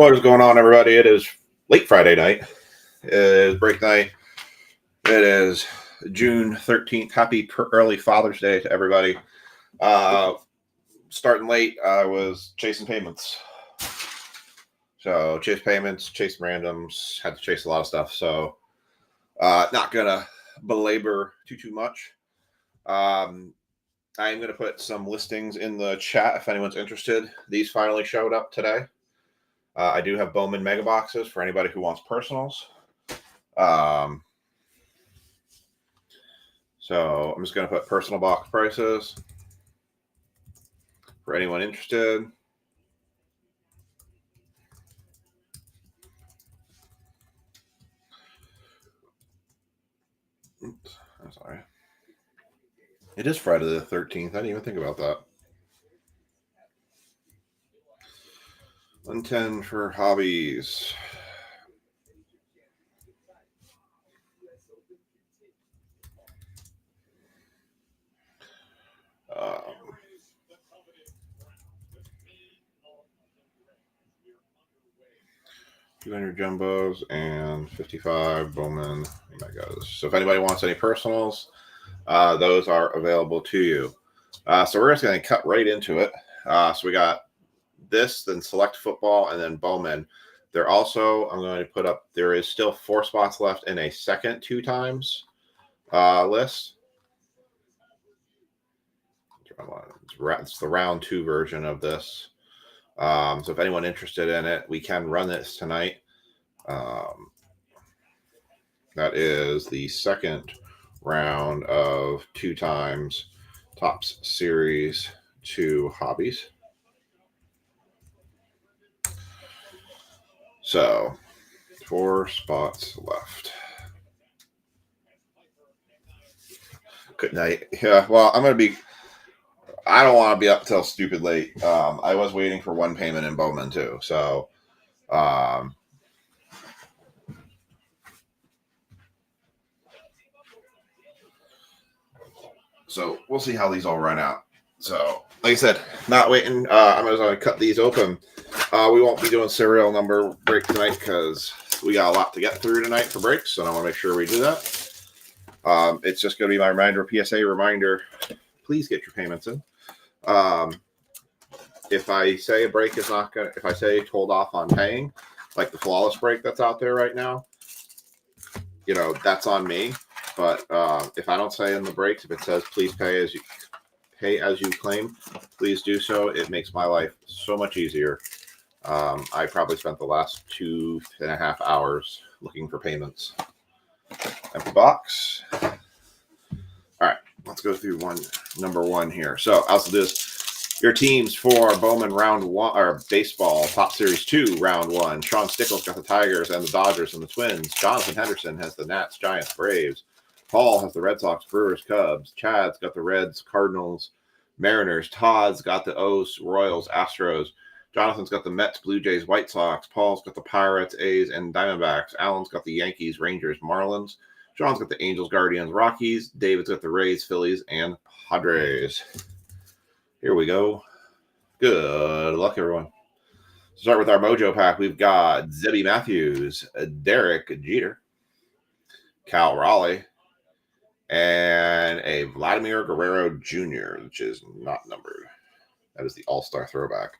What is going on, everybody? It is late Friday night. It is break night. It is June 13th. Happy early Father's Day to everybody. Starting late, I was chasing payments. So chase payments, chasing randoms, had to chase a lot of stuff. So not going to belabor too much. I am going to put some listings in the chat if anyone's interested. These finally showed up today. I do have Bowman mega boxes for anybody who wants personals. So I'm just going to put personal box prices for anyone interested. Oops, I'm sorry. It is Friday the 13th. I didn't even think about that. 110 for hobbies. $200 jumbos and 55 Bowman megas. So if anybody wants any personals, those are available to you. So we're just going to cut right into it. So we got this, then select football, and then Bowman. They're also, I'm going to put up, there is still 4 spots left in a second 2 times list. It's the round 2 version of this. So if anyone interested in it, we can run this tonight. That is the second round of 2 times Topps Series 2 hobbies. So 4 spots left. Good night. Yeah, well, I don't want to be up till stupid late. I was waiting for one payment in Bowman too. So, we'll see how these all run out. So, like I said, not waiting. I'm just going to cut these open. We won't be doing serial number break tonight because we got a lot to get through tonight for breaks, and I want to make sure we do that. It's just going to be my reminder, PSA reminder. Please get your payments in. If I say a break is not going to, if I say hold off on paying, like the flawless break that's out there right now, that's on me. But if I don't say in the breaks, if it says please pay as you claim, please do so. It makes my life so much easier. I probably spent the last 2.5 hours looking for payments. Empty box. All right, let's go through number one here. So I'll do this. Your teams for Bowman round 1 or baseball Topps Series 2 round 1. Sean Stickles got the Tigers and the Dodgers and the Twins. Jonathan Henderson has the Nats, Giants, Braves. Paul has the Red Sox, Brewers, Cubs. Chad's got the Reds, Cardinals, Mariners. Todd's got the O's, Royals, Astros. Jonathan's got the Mets, Blue Jays, White Sox. Paul's got the Pirates, A's, and Diamondbacks. Alan's got the Yankees, Rangers, Marlins. Sean's got the Angels, Guardians, Rockies. David's got the Rays, Phillies, and Padres. Here we go. Good luck, everyone. Start with our Mojo pack. We've got Zebby Matthews, Derek Jeter, Cal Raleigh, and a Vladimir Guerrero Jr., which is not numbered. That is the All-Star throwback.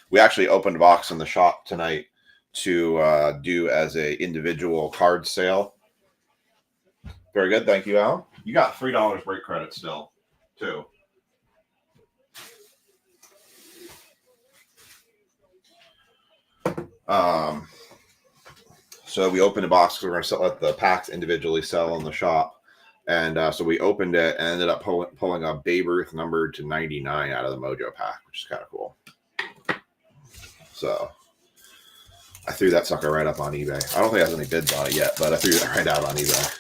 We actually opened a box in the shop tonight to do as a individual card sale. Very good. Thank you, Al. You got $3 break credit still, too. So we opened a box. We're going to let the packs individually sell in the shop. And so we opened it and ended up pulling a Babe Ruth numbered to 99 out of the Mojo pack, which is kind of cool. So I threw that sucker right up on eBay. I don't think it has any bids on it yet, but I threw that right out on eBay.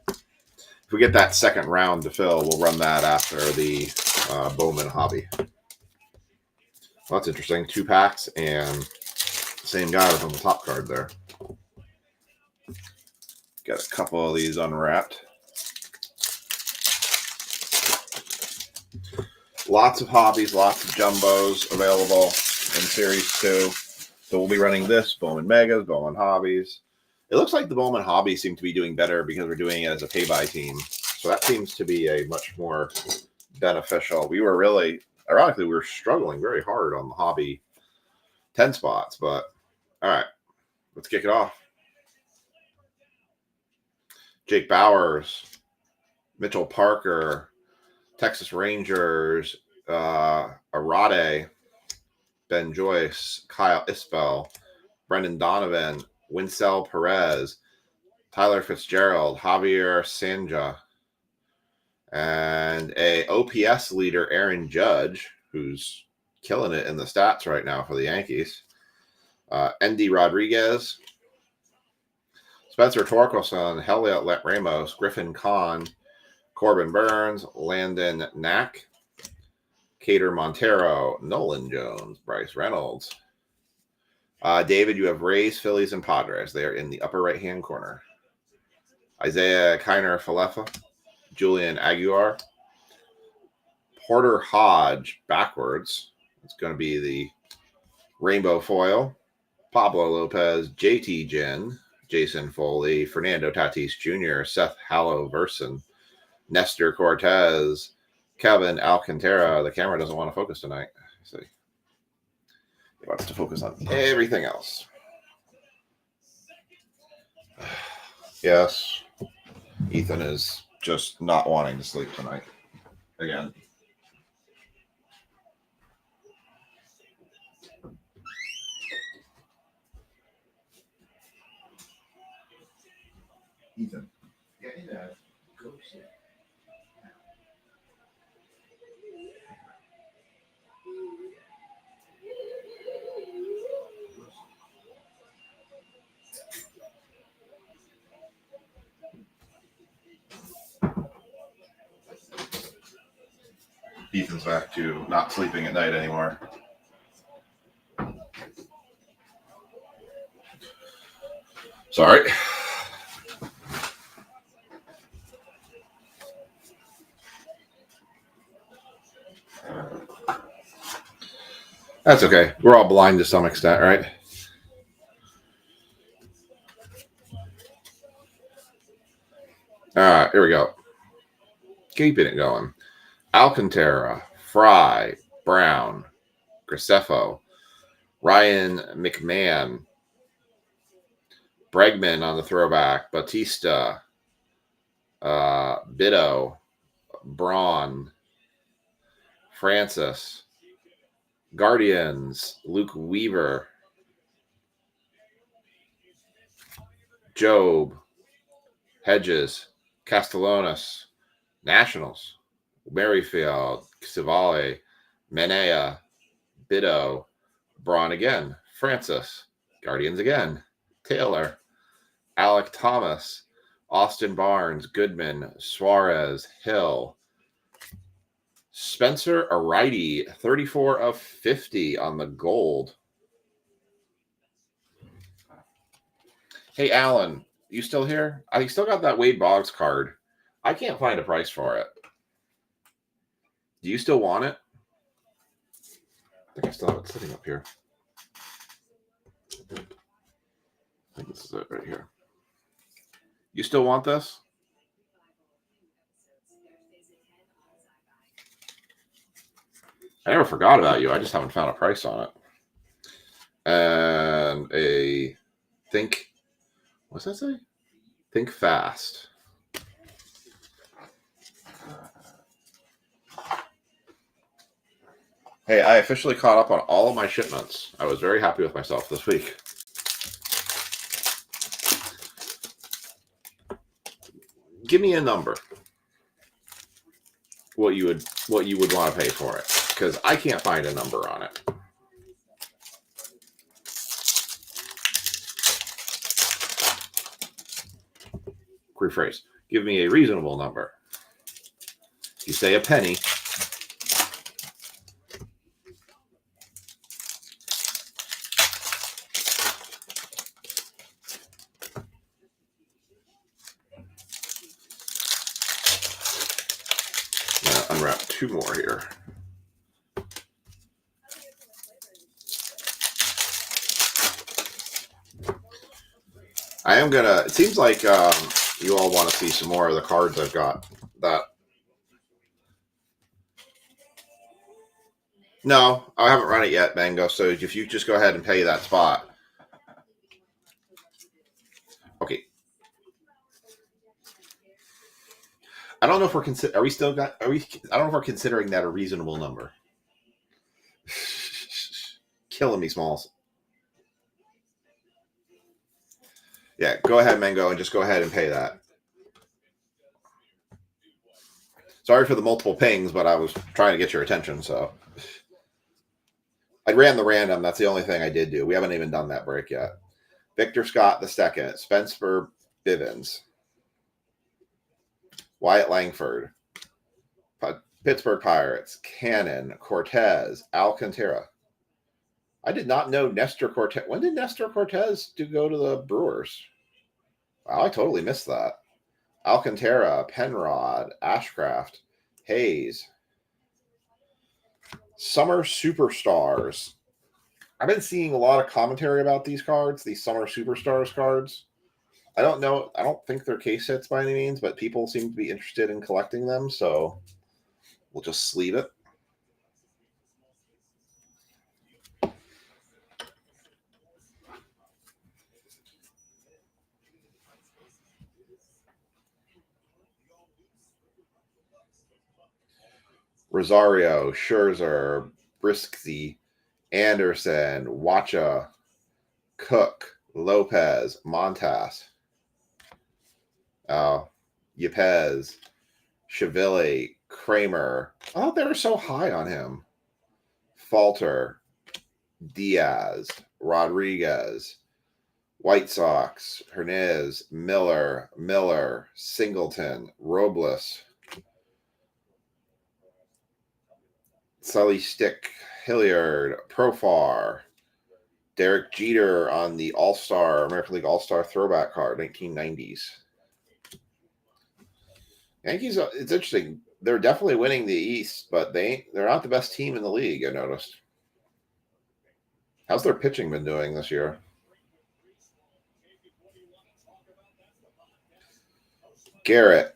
If we get that second round to fill, we'll run that after the Bowman hobby. Well, that's interesting. 2 packs and same guy was on the top card there. Got a couple of these unwrapped. Lots of hobbies, lots of jumbos available in Series 2. So we'll be running this, Bowman Megas, Bowman Hobbies. It looks like the Bowman Hobbies seem to be doing better because we're doing it as a pay-by team. So that seems to be a much more beneficial. We were really, ironically, we were struggling very hard on the hobby 10 spots. But, all right, let's kick it off. Jake Bowers, Mitchell Parker, Texas Rangers, Arade, Ben Joyce, Kyle Isbell, Brendan Donovan, Winsell Perez, Tyler Fitzgerald, Javier Sanja, and a OPS leader, Aaron Judge, who's killing it in the stats right now for the Yankees. Endy Rodriguez, Spencer Torkelson, Heliot Ramos, Griffin Kahn, Corbin Burns, Landon Knack, Cater Montero, Nolan Jones, Bryce Reynolds. David, you have Rays, Phillies, and Padres. They are in the upper right-hand corner. Isaiah Kiner Falefa, Julian Aguilar, Porter Hodge backwards. It's going to be the rainbow foil. Pablo Lopez, JT Ginn, Jason Foley, Fernando Tatis Jr., Seth Halloverson, Nestor Cortez, Kevin Alcantara. The camera doesn't want to focus tonight. See, it wants to focus on everything else. Yes, Ethan is just not wanting to sleep tonight. Again. Ethan, get in there. Go sleep. Ethan's back to not sleeping at night anymore. Sorry. That's okay. We're all blind to some extent, right? All right, here we go. Keeping it going. Alcantara, Fry, Brown, Graceffo, Ryan McMahon, Bregman on the throwback, Batista, Bitto, Braun, Francis, Guardians, Luke Weaver, Job, Hedges, Castellanos, Nationals, Merrifield, Savale, Manea, Bitto, Braun again, Francis, Guardians again, Taylor, Alec Thomas, Austin Barnes, Goodman, Suarez, Hill, Spencer Arighty, 34 of 50 on the gold. Hey, Alan, you still here? I still got that Wade Boggs card. I can't find a price for it. Do you still want it? I think I still have it sitting up here. I think this is it right here. You still want this? I never forgot about you. I just haven't found a price on it. And a Think, what's that say? Think Fast. Hey, I officially caught up on all of my shipments. I was very happy with myself this week. Give me a number. What you would want to pay for it, because I can't find a number on it. Rephrase. Give me a reasonable number. You say a penny. Unwrap two more here. I am gonna. It seems like you all want to see some more of the cards I've got. That no, I haven't run it yet, Mango. So if you just go ahead and pay that spot, okay. I don't know if we're Are we still got? Are we? I don't know if we're considering that a reasonable number. Killing me, Smalls. Yeah, go ahead, Mango, and just go ahead and pay that. Sorry for the multiple pings, but I was trying to get your attention, so. I ran the random. That's the only thing I did do. We haven't even done that break yet. Victor Scott II, Spencer Bivens, Wyatt Langford, Pittsburgh Pirates, Cannon, Cortez, Alcantara. I did not know Nestor Cortez. When did Nestor Cortez go to the Brewers? Wow, I totally missed that. Alcantara, Penrod, Ashcraft, Hayes. Summer Superstars. I've been seeing a lot of commentary about these cards, these Summer Superstars cards. I don't know. I don't think they're case hits by any means, but people seem to be interested in collecting them, so we'll just sleeve it. Rosario, Scherzer, Brisky, Anderson, Wacha, Cook, Lopez, Montas, Yepez, Cheville, Kramer. Oh, they were so high on him. Falter, Diaz, Rodriguez, White Sox, Hernandez, Miller, Singleton, Robles, Sully Stick, Hilliard, Profar, Derek Jeter on the All-Star, American League All-Star throwback card, 1990s. Yankees, it's interesting. They're definitely winning the East, but they're not the best team in the league, I noticed. How's their pitching been doing this year? Garrett,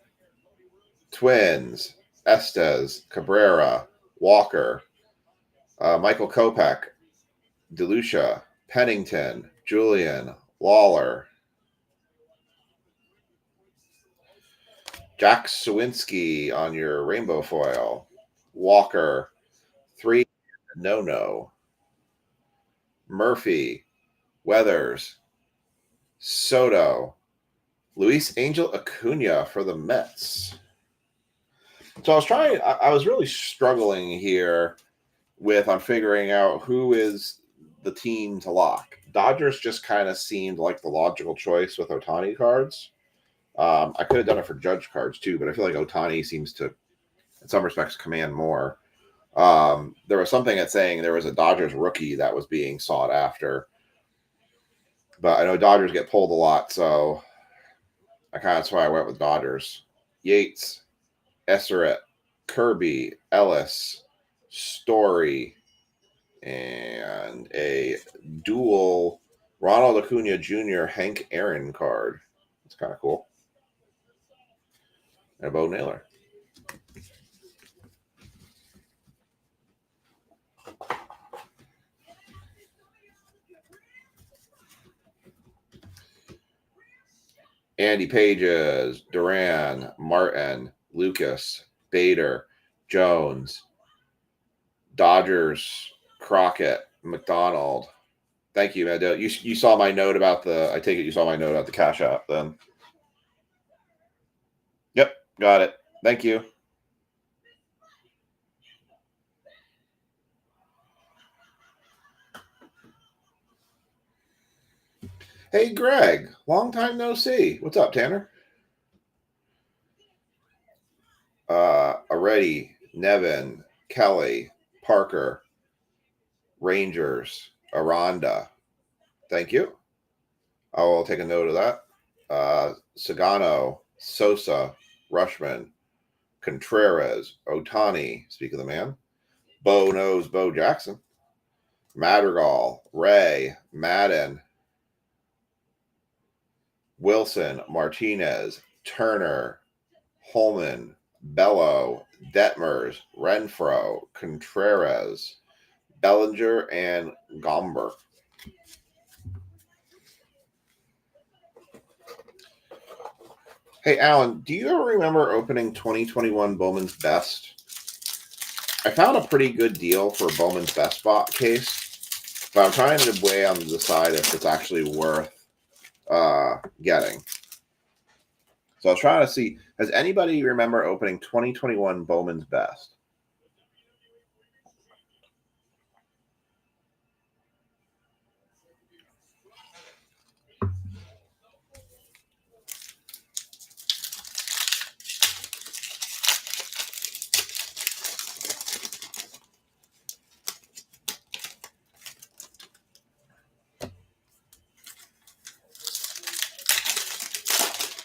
Twins, Estes, Cabrera, Walker, Michael Kopech, DeLucia, Pennington, Julian, Lawler, Jack Sawinski on your rainbow foil, Walker, 3 no, Murphy, Weathers, Soto, Luis Angel Acuna for the Mets. So I was really struggling here on figuring out who is the team to lock. Dodgers just kind of seemed like the logical choice with Ohtani cards. I could have done it for Judge cards too, but I feel like Ohtani seems to, in some respects, command more. There was something at saying there was a Dodgers rookie that was being sought after, but I know Dodgers get pulled a lot, so that's why I went with Dodgers. Yates, Esseret, Kirby, Ellis, Story, and a dual Ronald Acuna Jr. Hank Aaron card. It's kind of cool. And a Bo Naylor. Andy Pages, Duran, Martin, Lucas, Bader, Jones, Dodgers, Crockett, McDonald. Thank you, man. You saw my note about I take it you saw my note about the Cash App then. Yep, got it. Thank you. Hey, Greg. Long time no see. What's up, Tanner? Already, Nevin, Kelly, Parker, Rangers, Aranda. Thank you. I will take a note of that. Sagano, Sosa, Rushman, Contreras, Ohtani, speak of the man. Bo Jackson, Madrigal, Ray, Madden, Wilson, Martinez, Turner, Holman, Bello, Detmers, Renfro, Contreras, Bellinger, and Gomber. Hey, Alan, do you ever remember opening 2021 Bowman's Best? I found a pretty good deal for Bowman's Best bot case, but I'm trying to weigh on the side if it's actually worth getting. So I was trying to see, does anybody remember opening 2021 Bowman's Best?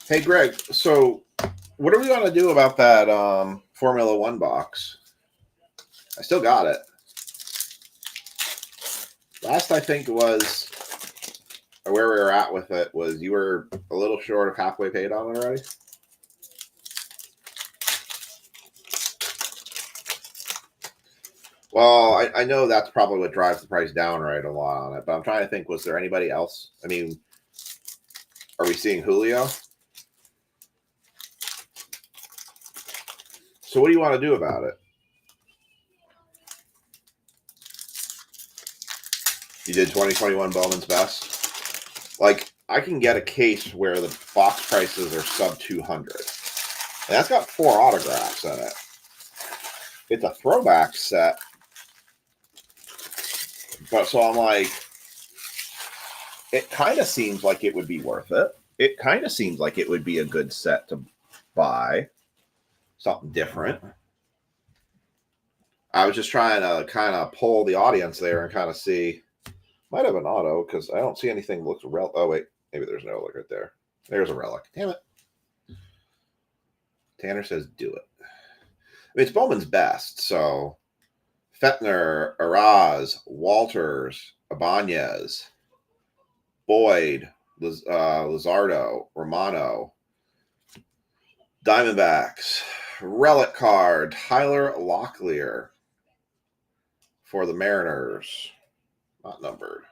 Hey, Greg, so what are we going to do about that Formula One box? I still got it. Last I think was, or where we were at with it, was you were a little short of halfway paid on it already? Well, I know that's probably what drives the price down right a lot on it, but I'm trying to think, was there anybody else? I mean, are we seeing Julio? So what do you want to do about it? You did 2021 Bowman's Best? Like, I can get a case where the box prices are sub 200. And that's got 4 autographs in it. It's a throwback set. But so I'm like, it kind of seems like it would be worth it. It kind of seems like it would be a good set to buy. Something different. I was just trying to kind of pull the audience there and kind of see. Might have an auto because I don't see anything looks relic. Oh wait, maybe there's no relic right there. There's a relic. Damn it. Tanner says do it. I mean, it's Bowman's Best, so Fettner, Araz, Walters, Ibanez, Boyd, Lizardo, Romano, Diamondbacks, relic card, Tyler Locklear for the Mariners. Not numbered.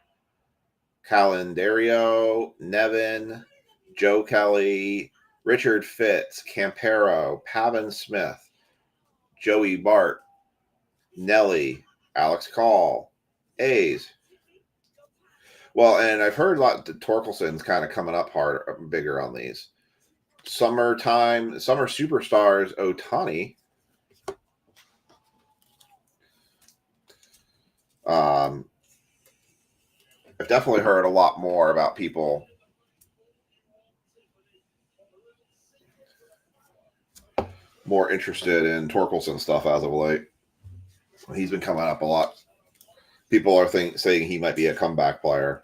Calendario, Nevin, Joe Kelly, Richard Fitz, Campero, Pavin Smith, Joey Bart, Nelly, Alex Call, A's. Well, and I've heard a lot that Torkelson's kind of coming up hard, bigger on these. Summer superstars, Ohtani. I've definitely heard a lot more about people more interested in Torkelson stuff as of late. He's been coming up a lot. People are saying he might be a comeback player.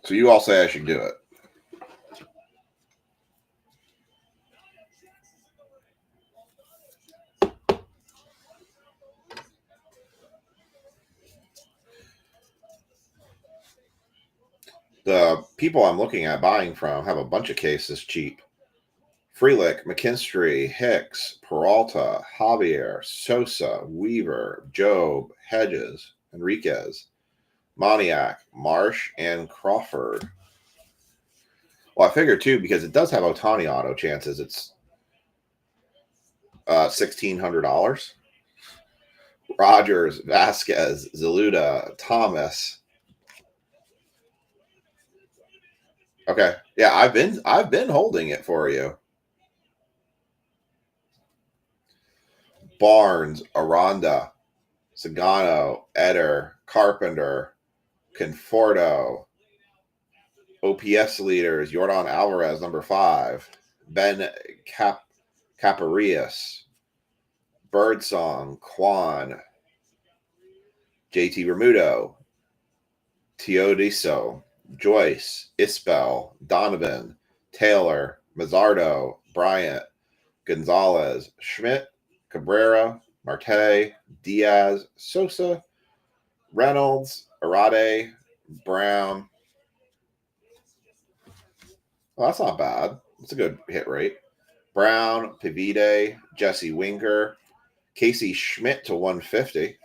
So you all say I should do it. The people I'm looking at buying from have a bunch of cases cheap. Freelick, McKinstry, Hicks, Peralta, Javier, Sosa, Weaver, Job, Hedges, Enriquez, Moniak, Marsh, and Crawford. Well, I figured too, because it does have Ohtani auto chances. It's $1,600. Rogers, Vasquez, Zaluda, Thomas. Okay, yeah, I've been holding it for you. Barnes, Aranda, Sagano, Eder, Carpenter, Conforto. OPS leaders: Yordan Alvarez, number 5, Ben Caparias, Birdsong, Quan, JT Remuto, Teodiso, Joyce, Isbell, Donovan, Taylor, Mazzardo, Bryant, Gonzalez, Schmidt, Cabrera, Marte, Diaz, Sosa, Reynolds, Arade, Brown, Well, that's not bad. It's a good hit rate. Brown, Pavide, Jesse Winker, Casey Schmidt to 150.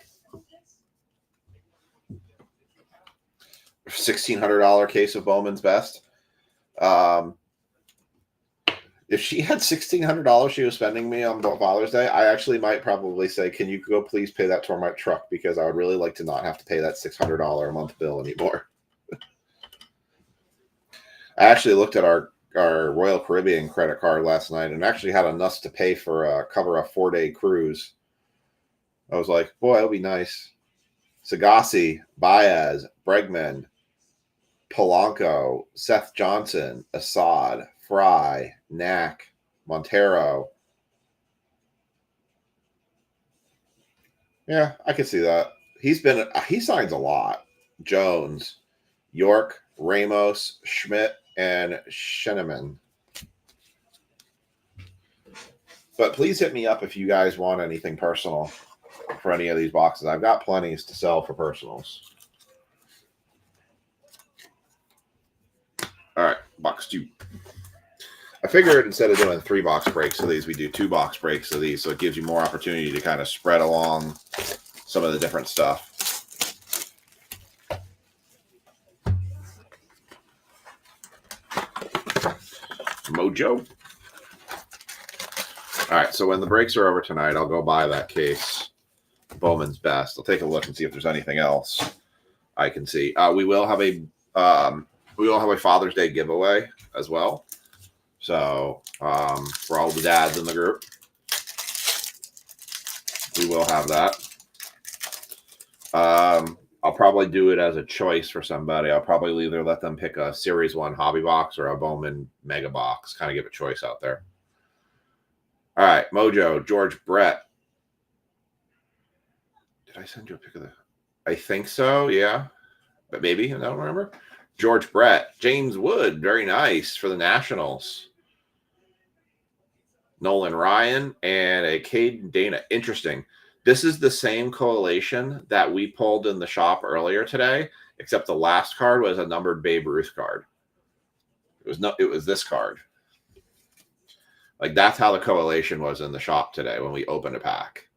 $1,600 case of Bowman's Best. If she had $1,600 she was spending me on Father's Day, I actually might probably say, can you go please pay that toward my truck, because I would really like to not have to pay that $600 a month bill anymore. I actually looked at our Royal Caribbean credit card last night and actually had enough to pay for cover a 4-day cruise. I was like, boy, that'll be nice. Sagasi, Baez, Bregman, Polanco, Seth Johnson, Assad, Fry, Knack, Montero. Yeah, I can see that. He signs a lot. Jones, York, Ramos, Schmidt, and Sheneman. But please hit me up if you guys want anything personal for any of these boxes. I've got plenties to sell for personals. All right, box 2. I figured instead of doing 3-box breaks of these, we do 2-box breaks of these, so it gives you more opportunity to kind of spread along some of the different stuff. Mojo. All right, so when the breaks are over tonight, I'll go buy that case, Bowman's Best. I'll take a look and see if there's anything else I can see. We will have a Father's Day giveaway as well. So for all the dads in the group, we will have that. I'll probably do it as a choice for somebody. I'll probably either let them pick a Series 1 hobby box or a Bowman Mega Box. Kind of give a choice out there. All right, Mojo, George Brett. Did I send you a pic of the? I think so, yeah. But maybe, I don't remember. George Brett, James Wood, very nice for the Nationals. Nolan Ryan, and a Caden Dana. Interesting. This is the same collation that we pulled in the shop earlier today, except the last card was a numbered Babe Ruth card. It was this card. Like, that's how the collation was in the shop today when we opened a pack.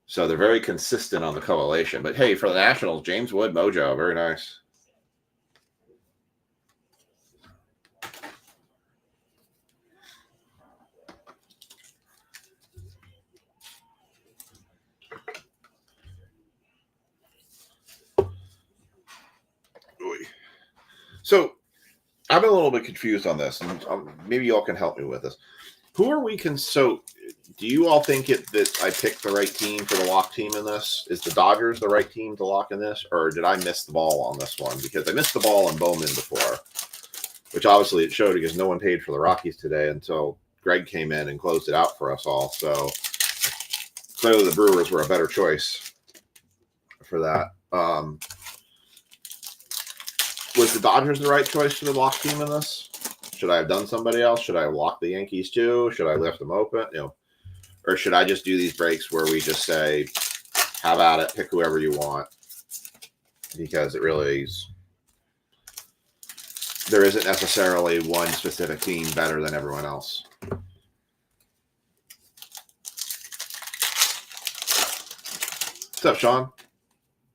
So they're very consistent on the collation. But hey, for the Nationals, James Wood, Mojo, very nice. So I've been a little bit confused on this, and maybe y'all can help me with this. Who are we? So do you all think that I picked the right team for the lock team in this? Is the Dodgers the right team to lock in this, or did I miss the ball on this one? Because I missed the ball on Bowman before, which obviously it showed because no one paid for the Rockies today until Greg came in and closed it out for us all. So clearly the Brewers were a better choice for that. Was the Dodgers the right choice for the lock team in this? Should I have done somebody else? Should I have locked the Yankees too? Should I lift them open? Or should I just do these breaks where we just say, have at it, pick whoever you want? Because it really is, there isn't necessarily one specific team better than everyone else. What's up, Sean?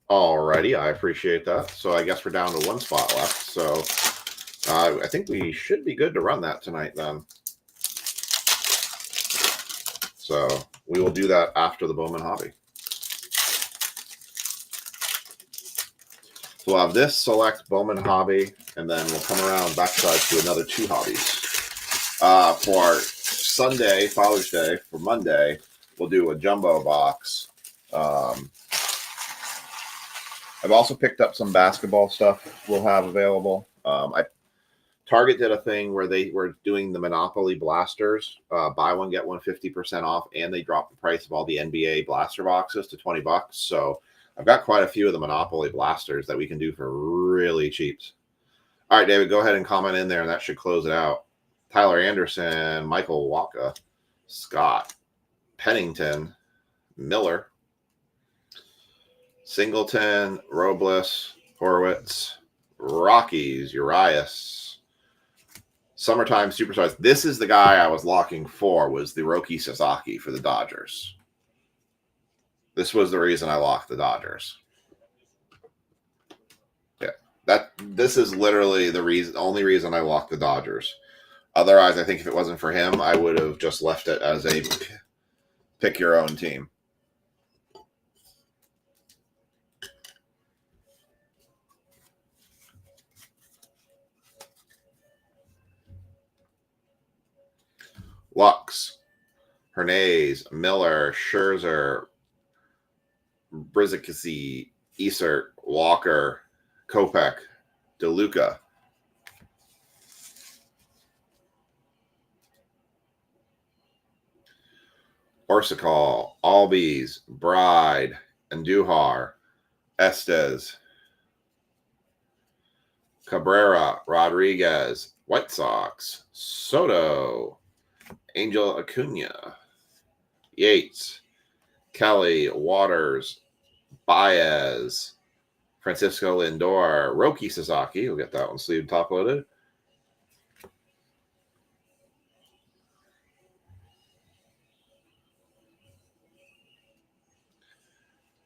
Alrighty, I appreciate that. So I guess we're down to 1 spot left. So I think we should be good to run that tonight then. So we will do that after the Bowman Hobby. So we'll have this select Bowman Hobby, and then we'll come around backside to another 2 hobbies. For Sunday, Father's Day, for Monday, we'll do a jumbo box. I've also picked up some basketball stuff we'll have available. Target did a thing where they were doing the Monopoly blasters, buy one, get one 50% off, and they dropped the price of all the NBA blaster boxes to $20. So I've got quite a few of the Monopoly blasters that we can do for really cheap. All right, David, go ahead and comment in there, and that should close it out. Tyler Anderson, Michael Waka, Scott, Pennington, Miller, Singleton, Robles, Horowitz, Rockies, Urias, Summertime superstars. This is the guy I was locking for, was the Roki Sasaki for the Dodgers. This was the reason I locked the Dodgers. Yeah, this is literally the only reason I locked the Dodgers. Otherwise, I think if it wasn't for him, I would have just left it as a pick your own team. Lux, Hernandez, Miller, Scherzer, Brizikisi, Isert, Walker, Kopech, DeLuca. Orsakal, Albies, Bride, Andujar, Estes, Cabrera, Rodriguez, White Sox, Soto, Angel Acuna, Yates, Kelly, Waters, Baez, Francisco Lindor, Roki Sasaki. We'll get that one sleeve top loaded.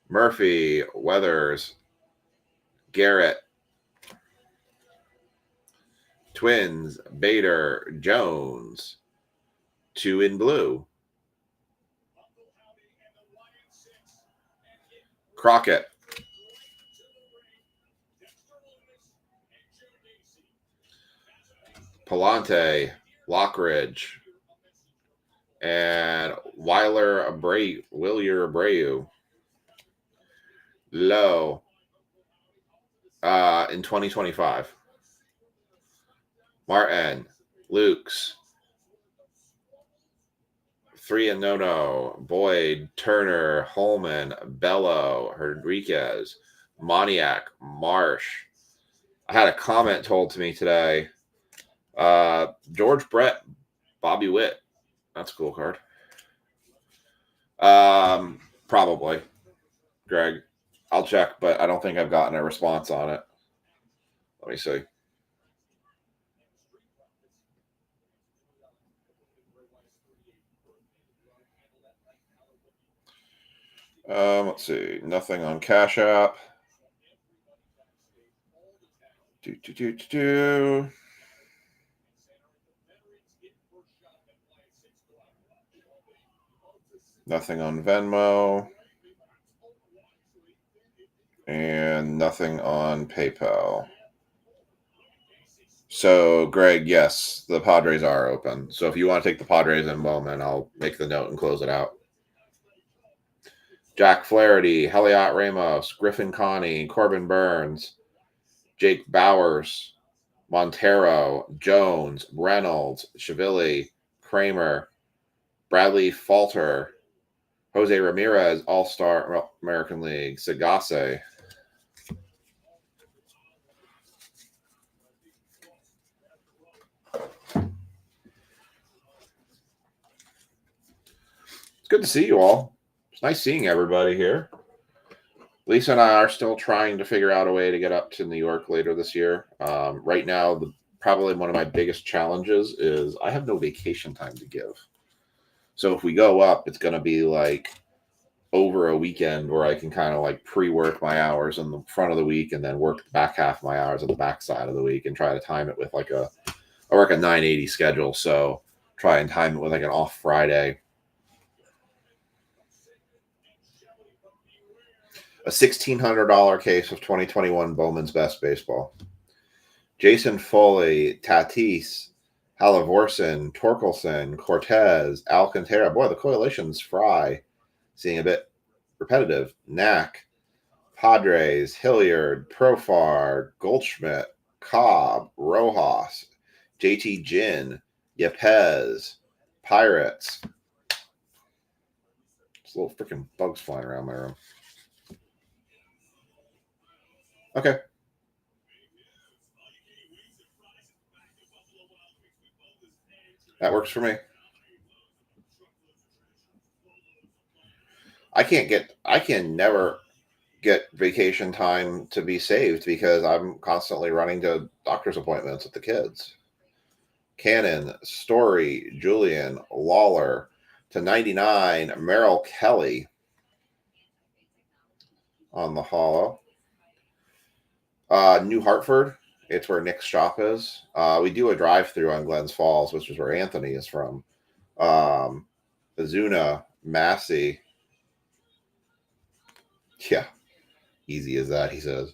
Murphy, Weathers, Garrett, Twins, Bader, Jones, 2 in blue. Crockett, Palante, Lockridge, and Wilyer Abreu. Low in 2025. Martin, Lukes, 3 and no. Boyd, Turner, Holman, Bello, Henriquez, Moniak, Marsh. I had a comment told to me today. George Brett, Bobby Witt. That's a cool card. Probably, Greg. I'll check, but I don't think I've gotten a response on it. Let me see. Let's see. Nothing on Cash App. Nothing on Venmo. And nothing on PayPal. So, Greg, yes, the Padres are open. So if you want to take the Padres and Bowman, I'll make the note and close it out. Jack Flaherty, Heliot Ramos, Griffin Connie, Corbin Burns, Jake Bowers, Montero, Jones, Reynolds, Shavili, Kramer, Bradley Falter, Jose Ramirez, All-Star American League, Sagase. It's good to see you all. It's nice seeing everybody here. Lisa and I are still trying to figure out a way to get up to New York later this year. Right now, probably one of my biggest challenges is I have no vacation time to give. So if we go up, it's going to be like over a weekend where I can kind of like pre-work my hours in the front of the week and then work the back half of my hours on the back side of the week and try to time it with like I work a 980 schedule. So try and time it with like an off Friday. A $1,600 case of 2021 Bowman's Best Baseball. Jason Foley, Tatis, Hallivorsen, Torkelson, Cortez, Alcantara. Boy, the coalition's fry. Seeing a bit repetitive. Knack, Padres, Hilliard, Profar, Goldschmidt, Cobb, Rojas, JT Ginn, Yepez, Pirates. There's little freaking bugs flying around my room. Okay. That works for me. I can never get vacation time to be saved because I'm constantly running to doctor's appointments with the kids. Cannon, Story, Julian, Lawler to 99, Merrill Kelly on the hollow. New Hartford, it's where Nick's shop is. We do a drive-through on Glens Falls, which is where Anthony is from. Azuna, Massey. Yeah, easy as that, he says.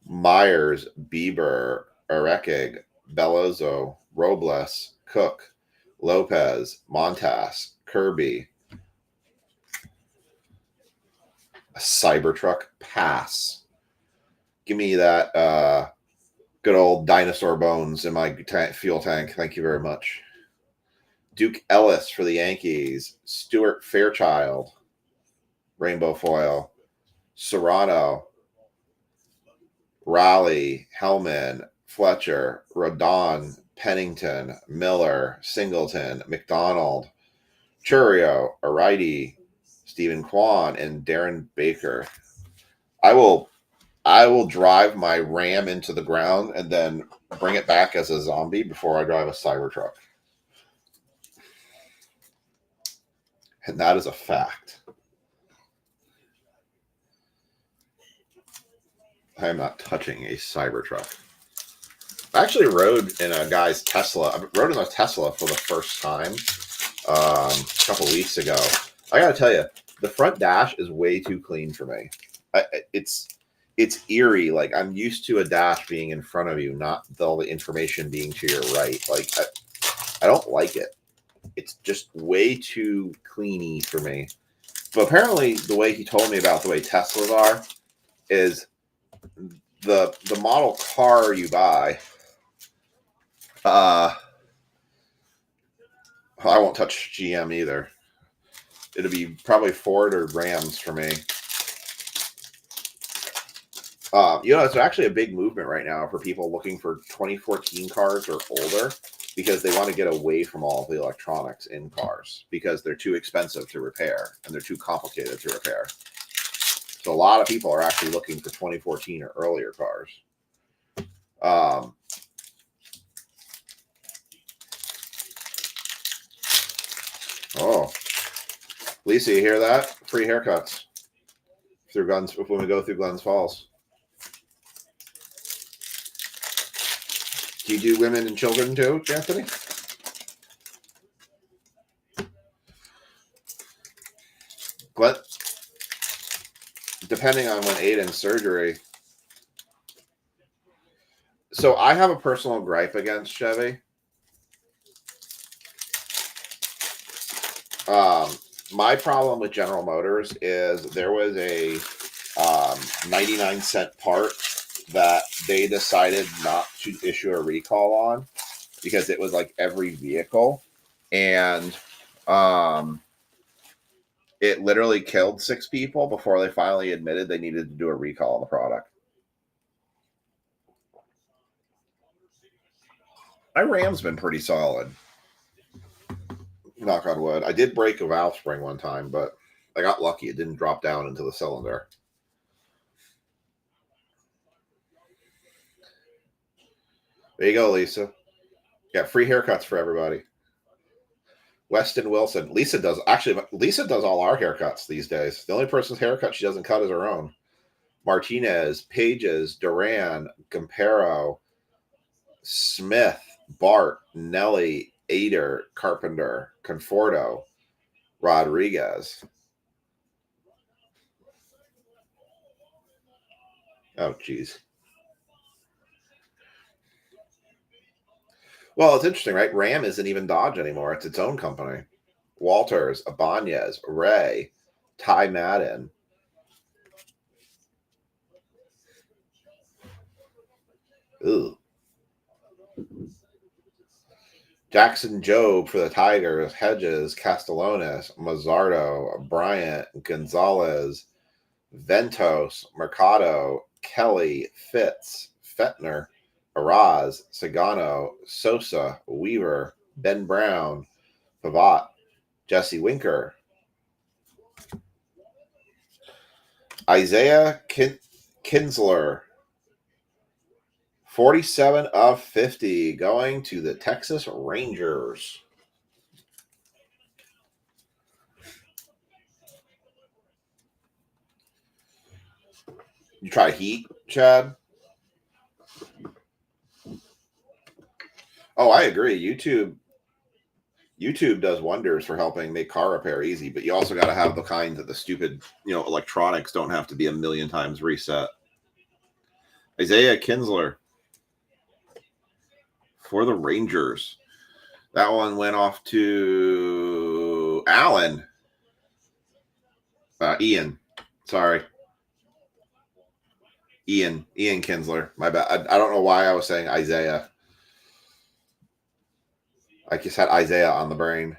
Myers, Bieber, Arekig, Bellozo, Robles, Cook, Lopez, Montas, Kirby. A Cybertruck, pass. Give me that good old dinosaur bones in my fuel tank. Thank you very much. Duke Ellis for the Yankees. Stuart Fairchild, rainbow foil. Serrano, Raleigh, Hellman, Fletcher, Rodon, Pennington, Miller, Singleton, McDonald, Churio, Arighty, Stephen Kwan, and Darren Baker. I will drive my Ram into the ground and then bring it back as a zombie before I drive a Cybertruck. And that is a fact. I am not touching a Cybertruck. I actually rode in a guy's Tesla. I rode in a Tesla for the first time a couple weeks ago. I gotta tell you, the front dash is way too clean for me. It's eerie. Like, I'm used to a dash being in front of you, not all the information being to your right. Like, I don't like it. It's just way too cleany for me. But apparently, the way he told me about the way Teslas are is the model car you buy. I won't touch GM either. It'll be probably Ford or Rams for me. It's actually a big movement right now for people looking for 2014 cars or older because they want to get away from all the electronics in cars because they're too expensive to repair and they're too complicated to repair. So a lot of people are actually looking for 2014 or earlier cars. Oh, Lisa, you hear that? Free haircuts through Glens when we go through Glens Falls. Do you do women and children too, Anthony? Glenn, depending on when Aiden's surgery. So I have a personal gripe against Chevy. My problem with General Motors is there was a 99-cent part that they decided not to issue a recall on because it was like every vehicle. And it literally killed 6 people before they finally admitted they needed to do a recall on the product. My Ram's been pretty solid. Knock on wood. I did break a valve spring one time, but I got lucky. It didn't drop down into the cylinder. There you go, Lisa. Got free haircuts for everybody. Weston Wilson. Lisa does all our haircuts these days. The only person's haircut she doesn't cut is her own. Martinez, Pages, Duran, Campero, Smith, Bart, Nelly, Ader, Carpenter, Conforto, Rodriguez. Oh, geez. Well, it's interesting, right? Ram isn't even Dodge anymore. It's its own company. Walters, Ibanez, Ray, Ty Madden. Ooh. Jackson Jobe for the Tigers, Hedges, Castellanos, Mazzardo, Bryant, Gonzalez, Ventos, Mercado, Kelly, Fitz, Fetner, Araz, Sagano, Sosa, Weaver, Ben Brown, Pavat, Jesse Winker, Isaiah Kinsler 47 of 50 going to the Texas Rangers. You try Heat, Chad? Oh, I agree. YouTube does wonders for helping make car repair easy, but you also got to have the kind that the stupid, electronics don't have to be a million times reset. Isaiah Kinsler for the Rangers. That one went off to Allen. Ian. Sorry. Ian Kinsler. My bad. I don't know why I was saying Isaiah. I just had Isaiah on the brain.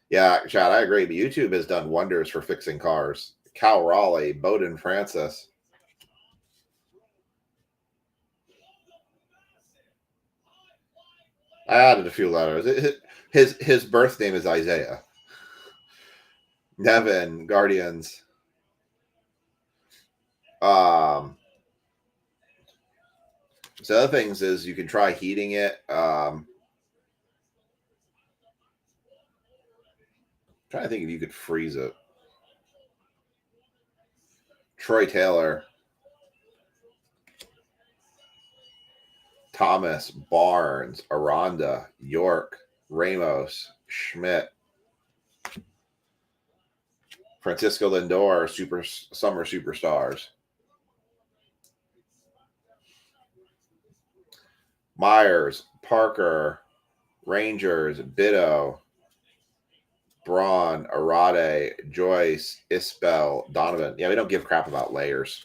Yeah, Chad, I agree. But YouTube has done wonders for fixing cars. Cal Raleigh, Bowden Francis. I added a few letters. His birth name is Isaiah. Nevin, Guardians. So other things is you can try heating it. Trying to think if you could freeze it. Troy Taylor. Thomas, Barnes, Aranda, York, Ramos, Schmidt, Francisco Lindor, summer superstars. Myers, Parker, Rangers, Bitto, Braun, Arade, Joyce, Isbell, Donovan. Yeah, we don't give crap about layers.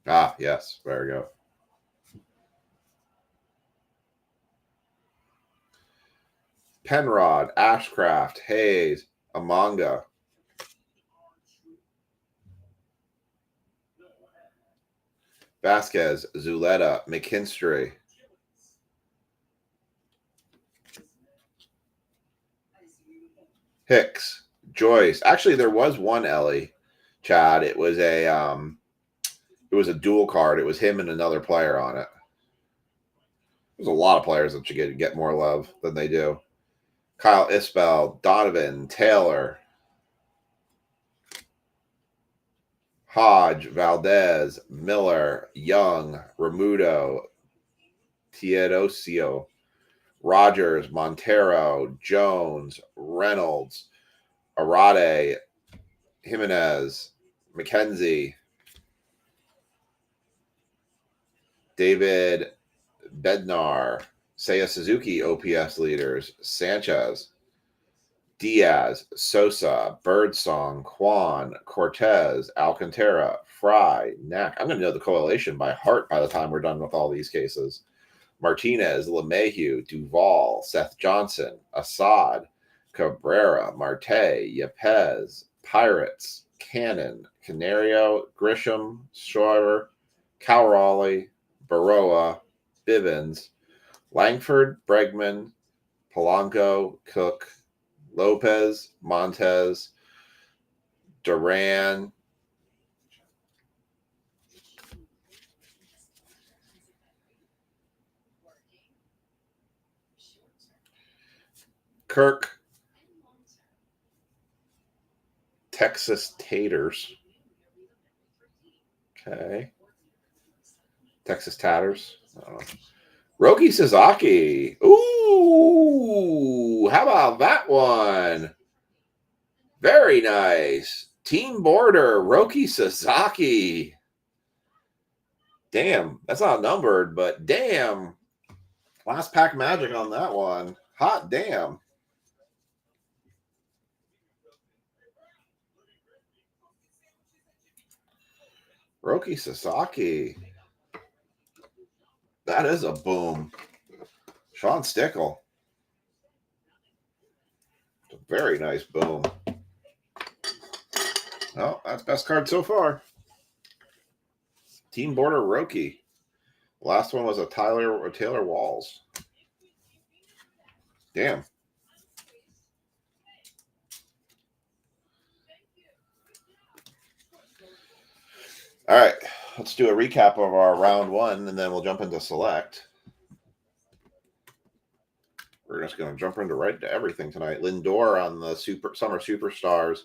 Ah, yes. There we go. Penrod, Ashcraft, Hayes, Amanga. Vasquez, Zuleta, McKinstry. Hicks, Joyce. Actually, there was one Ellie, Chad. It was a dual card. It was him and another player on it. There's a lot of players that should get more love than they do. Kyle Isbell, Donovan, Taylor, Hodge, Valdez, Miller, Young, Remuto, Teodosio, Rogers, Montero, Jones, Reynolds, Arade, Jimenez, McKenzie, David Bednar, Seiya Suzuki, OPS leaders, Sanchez, Diaz, Sosa, Birdsong, Kwan, Cortez, Alcantara, Fry, Knack. I'm going to know the correlation by heart by the time we're done with all these cases. Martinez, LeMahieu, Duvall, Seth Johnson, Assad, Cabrera, Marte, Yepez, Pirates, Cannon, Canario, Grisham, Schreiber, Cowrally, Baroa, Bivens, Langford, Bregman, Polanco, Cook, Lopez, Montez, Duran, Kirk, Texas Taters. Okay. Texas Tatters. Roki Sasaki. Ooh, how about that one? Very nice. Team Border, Roki Sasaki. Damn, that's not numbered, but damn. Last pack magic on that one. Hot damn. Roki Sasaki. That is a boom. Sean Stickle. A very nice boom. Oh, that's best card so far. Team Border Roki. Last one was a Taylor Walls. Damn. All right, let's do a recap of our round one, and then we'll jump into select. We're just going to jump into right to everything tonight. Lindor on the Summer Superstars.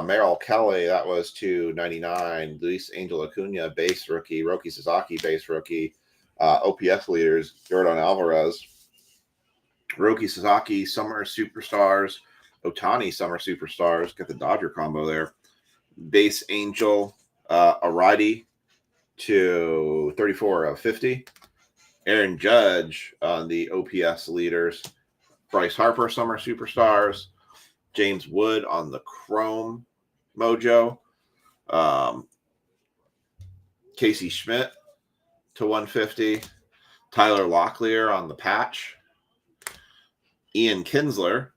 Merrill Kelly, that was $2.99. Luis Angel Acuna, base rookie. Roki Sasaki, base rookie. OPS leaders, Jordan Alvarez. Roki Sasaki, Summer Superstars. Otani, Summer Superstars. Got the Dodger combo there. Base Angel, Aridi to 34 of 50. Aaron Judge on the OPS leaders. Bryce Harper, Summer Superstars. James Wood on the Chrome Mojo. Casey Schmidt to 150. Tyler Locklear on the patch. Ian Kinsler,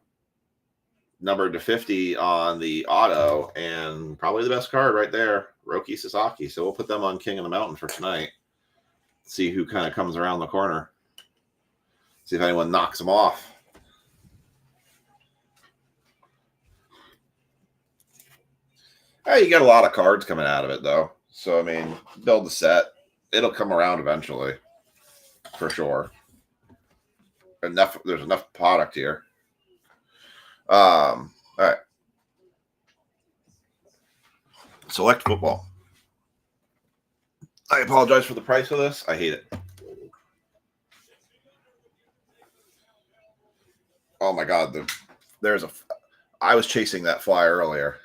numbered to 50 on the auto. And probably the best card right there, Roki Sasaki. So we'll put them on King of the Mountain for tonight. See who kind of comes around the corner. See if anyone knocks them off. Hey, you get a lot of cards coming out of it, though. So, I mean, build the set. It'll come around eventually, for sure. There's enough product here. All right. Select football. I apologize for the price of this. I hate it. Oh, my God. I was chasing that fly earlier.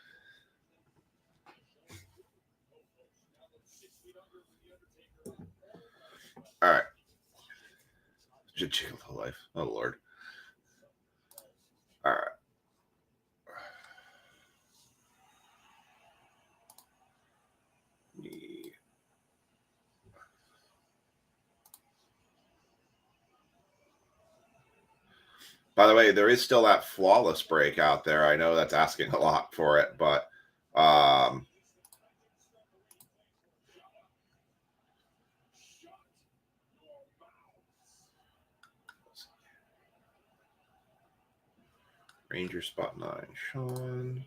All right. Chicken for life. Oh, Lord. All right. By the way, there is still that flawless break out there. I know that's asking a lot for it, but Ranger spot 9, Sean.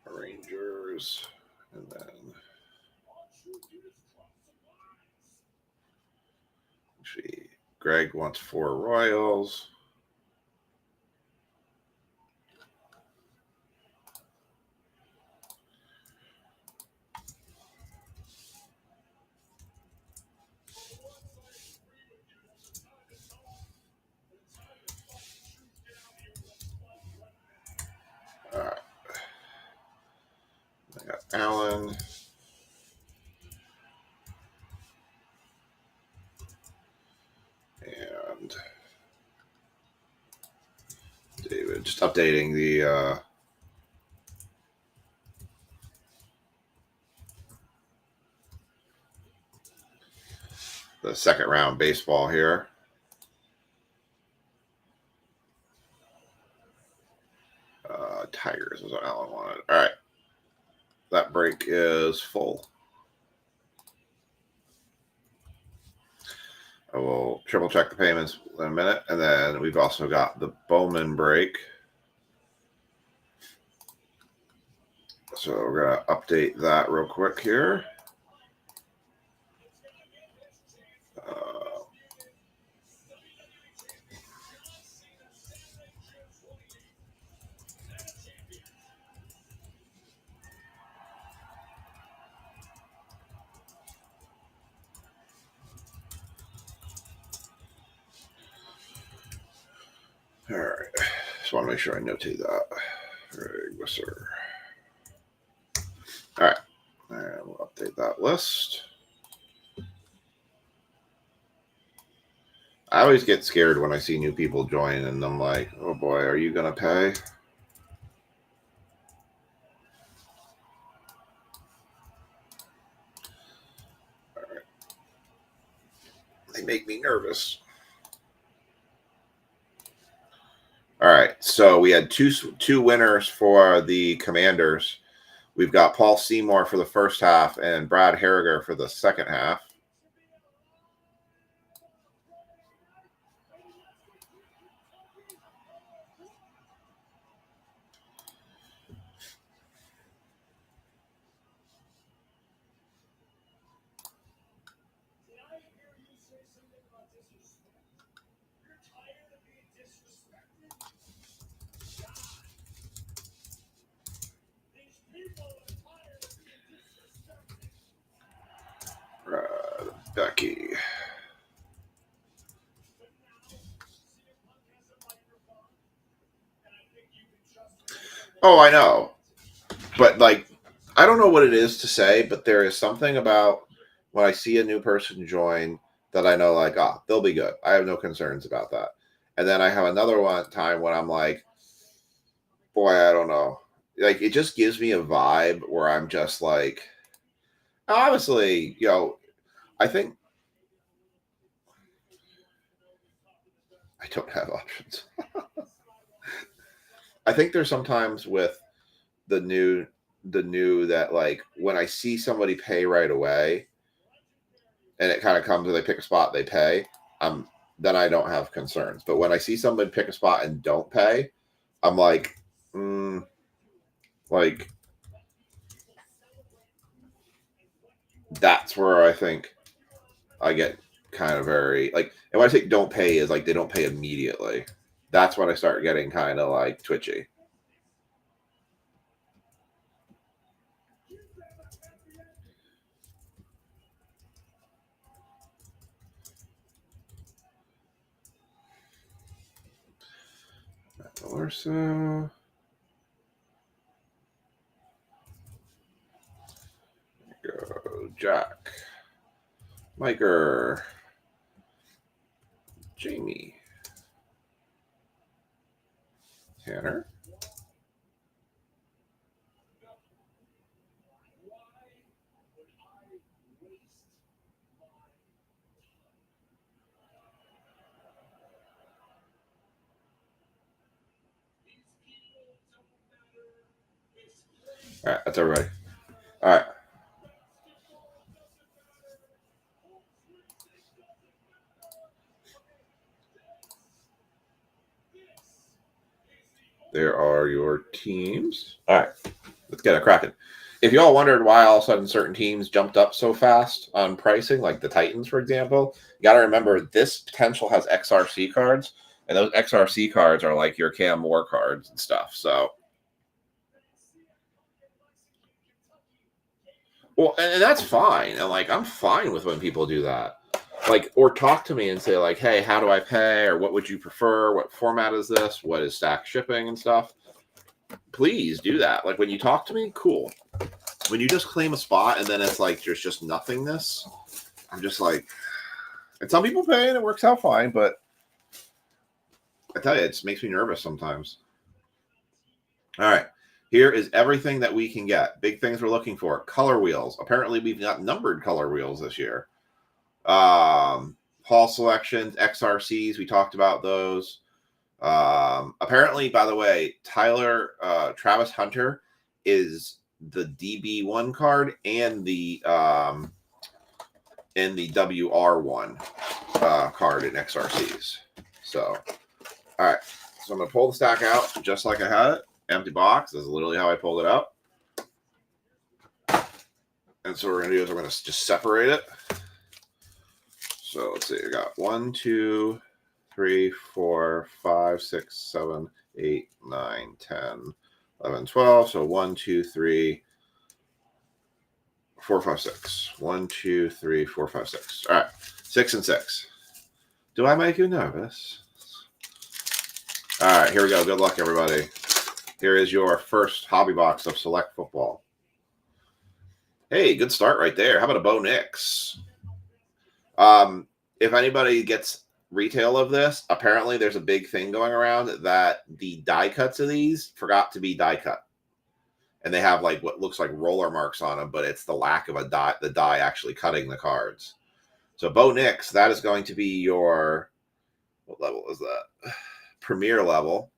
Rangers, and then actually Greg wants 4 Royals. All right. I got Allen. And David. Just updating the second round baseball here. Tigers is what Alan wanted. All right. That break is full. I will triple check the payments in a minute. And then we've also got the Bowman break. So we're going to update that real quick here. All right. Just want to make sure I notate that. Greg Wisser. All right. And we'll update that list. I always get scared when I see new people join, and I'm like, oh boy, are you going to pay? All right. They make me nervous. All right, so we had two winners for the Commanders. We've got Paul Seymour for the first half and Brad Harriger for the second half. Becky. Oh, I know. But like, I don't know what it is to say, but there is something about when I see a new person join that I know, like, ah, they'll be good. I have no concerns about that. And then I have another one time when I'm like, boy, I don't know. Like, it just gives me a vibe where I'm just like, obviously, I think I don't have options. I think there's sometimes with the new that, like, when I see somebody pay right away and it kind of comes and they pick a spot, they pay, then I don't have concerns. But when I see somebody pick a spot and don't pay, I'm like, like, that's where I think I get kind of very like, and when I say don't pay is like they don't pay immediately. That's when I start getting kind of like twitchy. Orso. Go Jack. Miker. Jamie. Tanner. All right, that's everybody. All right. There are your teams. All right, let's get it cracking. If y'all wondered why all of a sudden certain teams jumped up so fast on pricing, like the Titans, for example, you got to remember this potential has XRC cards, and those XRC cards are like your Cam Moore cards and stuff. So, well, and that's fine. And like, I'm fine with when people do that. Like, or talk to me and say, like, hey, how do I pay? Or what would you prefer? What format is this? What is stack shipping and stuff? Please do that. Like, when you talk to me, cool. When you just claim a spot and then it's like there's just nothingness, I'm just like, and some people pay and it works out fine, but I tell you, it just makes me nervous sometimes. All right. Here is everything that we can get. Big things we're looking for. Color wheels. Apparently, we've got numbered color wheels this year. Hall selections, XRCs. We talked about those. Apparently, by the way, Travis Hunter is the DB1 card and the WR1 card in XRCs. So, all right. So I'm gonna pull the stack out just like I had it. Empty box. This is literally how I pulled it out. And so what we're gonna do is we're gonna just separate it. So let's see. I got 1, 2, 3, 4, 5, 6, 7, 8, 9, 10, 11, 12. So 1, 2, 3, 4, 5, 6. 1, 2, 3, 4, 5, 6. All right. 6 and 6. Do I make you nervous? All right, here we go. Good luck, everybody. Here is your first hobby box of Select Football. Hey, good start right there. How about a Bo Nix? If anybody gets retail of this, apparently there's a big thing going around that the die cuts of these forgot to be die cut. And they have like what looks like roller marks on them, but it's the lack of the die actually cutting the cards. So Bo Nix, that is going to be your, what level is that? Premier level.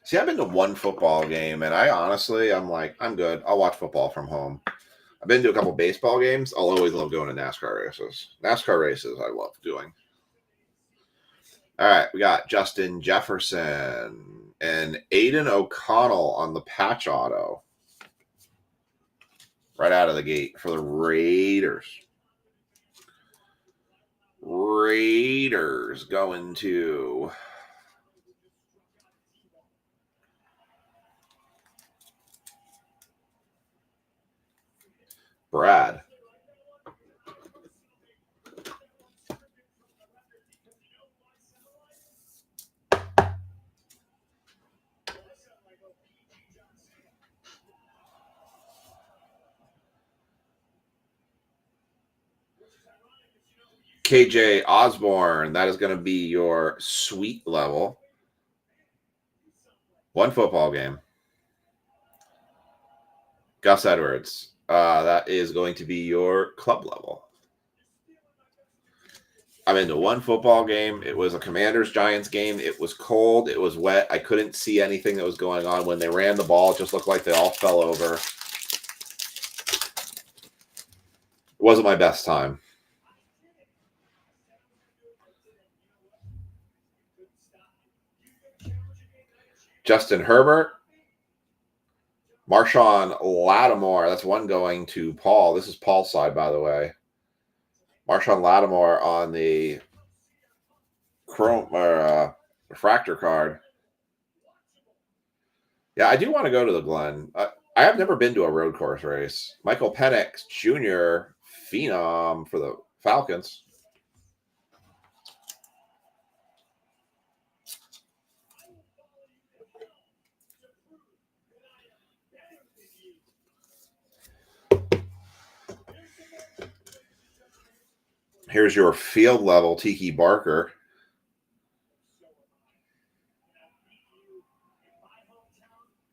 See, I've been to one football game, and I'm like, I'm good. I'll watch football from home. I've been to a couple baseball games. I'll always love going to NASCAR races. NASCAR races, I love doing. All right, we got Justin Jefferson and Aiden O'Connell on the patch auto. Right out of the gate for the Raiders. Raiders going to Brad. KJ Osborne, that is going to be your suite level. One football game. Gus Edwards, that is going to be your club level. I'm into one football game. It was a Commanders-Giants game. It was cold. It was wet. I couldn't see anything that was going on. When they ran the ball, it just looked like they all fell over. It wasn't my best time. Justin Herbert. Marshawn Lattimore. That's one going to Paul. This is Paul's side, by the way. Marshawn Lattimore on the chrome or refractor card. Yeah, I do want to go to the Glen. I have never been to a road course race. Michael Penix Jr., phenom for the Falcons. Here's your field level Tiki Barker.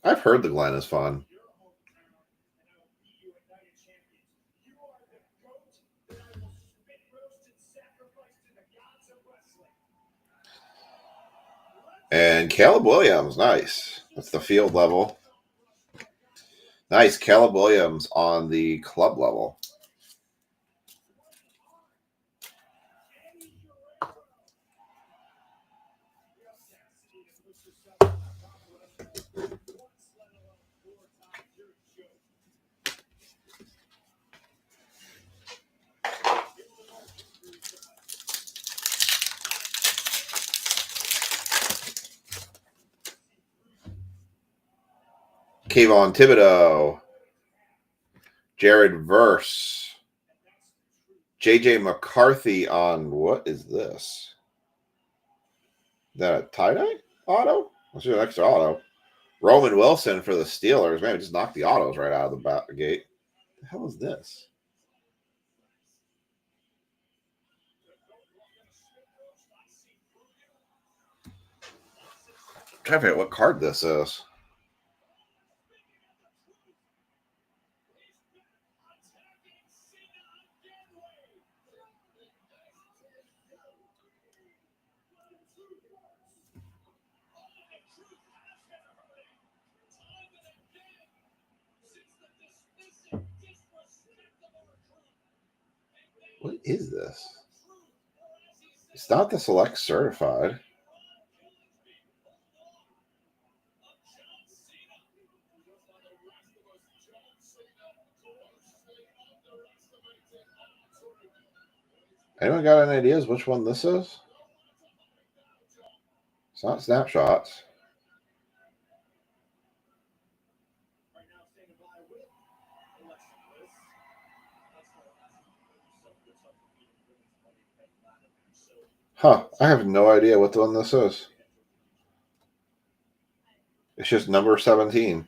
I've heard the Glen is fun. And Caleb Williams, nice. That's the field level. Nice, Caleb Williams on the club level. Kayvon Thibodeau, Jared Verse, JJ McCarthy on what is this? Is that a tie-dye auto? Let's do an extra auto. Roman Wilson for the Steelers. Man, we just knocked the autos right out of the gate. What the hell is this? I'm trying to figure out what card this is. What is this? It's not the Select Certified. Anyone got any ideas which one this is? It's not Snapshots. Huh. I have no idea what the one this is. It's just number 17.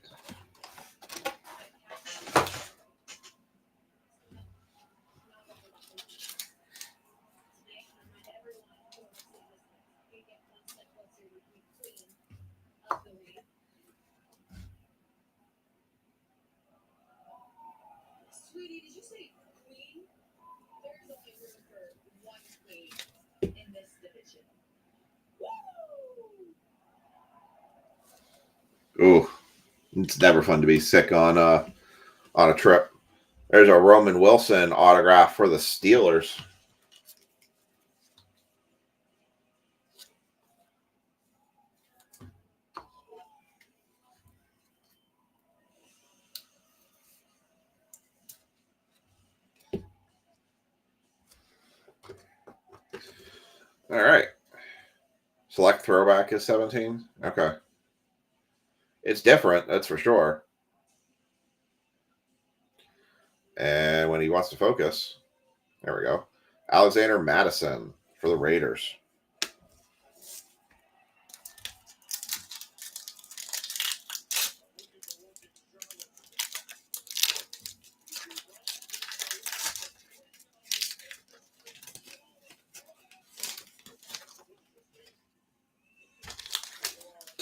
Sweetie, did you say queen? There's only room for one queen in this division. Woo! Ooh, it's never fun to be sick on a trip. There's a Roman Wilson autograph for the Steelers. All right. Select throwback is 17. Okay. It's different, that's for sure. And when he wants to focus, there we go. Alexander Madison for the Raiders.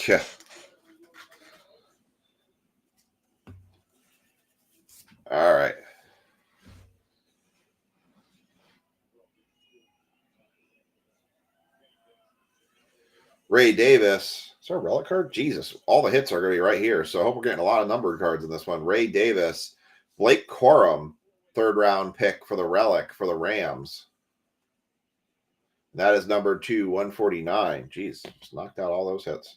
Yeah. All right. Ray Davis. Is there a relic card? Jesus. All the hits are going to be right here. So I hope we're getting a lot of numbered cards in this one. Ray Davis. Blake Corum. 3rd round pick for the relic for the Rams. That is number 149. Jeez. Just knocked out all those hits.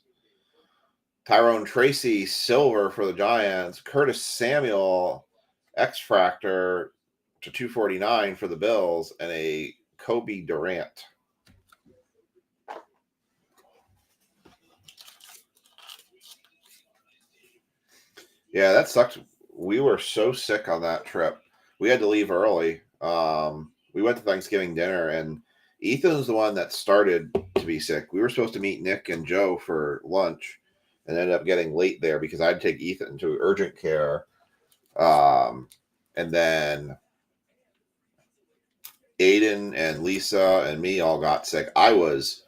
Tyrone Tracy. Silver for the Giants. Curtis Samuel. X-Fractor to 249 for the Bills. And a Kobe Durant. Yeah, that sucked. We were so sick on that trip. We had to leave early. We went to Thanksgiving dinner, and Ethan's the one that started to be sick. We were supposed to meet Nick and Joe for lunch, and ended up getting late there because I had to take Ethan to urgent care. And then Aiden and Lisa and me all got sick. I was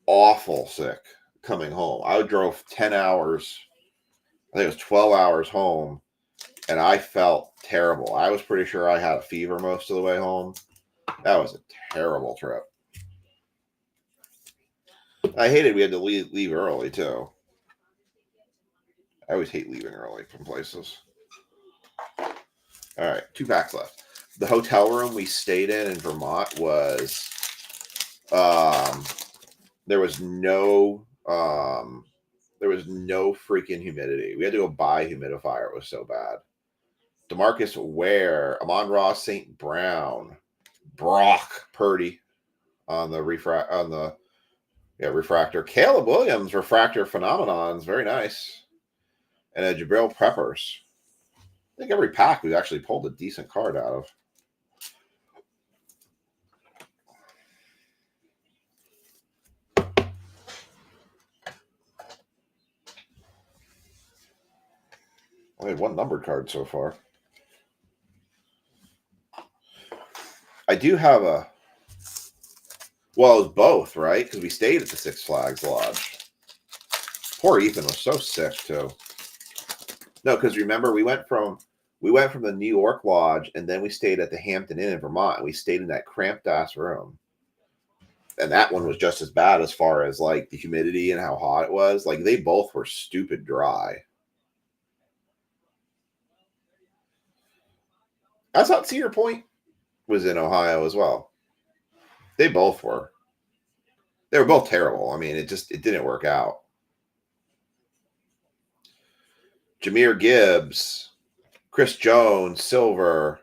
awful sick coming home. I drove 10 hours. I think it was 12 hours home. And I felt terrible. I was pretty sure I had a fever most of the way home. That was a terrible trip. I hated we had to leave early, too. I always hate leaving early from places. All right, 2 packs left. The hotel room we stayed in Vermont was, there was no freaking humidity. We had to go buy a humidifier. It was so bad. DeMarcus Ware, Amon-Ra St. Brown, Brock Purdy on the refractor. Caleb Williams, refractor phenomenons, very nice. And a Jabril Peppers. I think every pack we've actually pulled a decent card out of. I had 1 numbered card so far. I do have a. Well, it was both, right? Because we stayed at the Six Flags Lodge. Poor Ethan was so sick too. No, because remember we went from the New York Lodge and then we stayed at the Hampton Inn in Vermont and we stayed in that cramped ass room. And that one was just as bad as far as like the humidity and how hot it was. Like they both were stupid dry. I thought Cedar Point was in Ohio as well. They both were. They were both terrible. I mean, it didn't work out. Jahmyr Gibbs, Chris Jones, silver,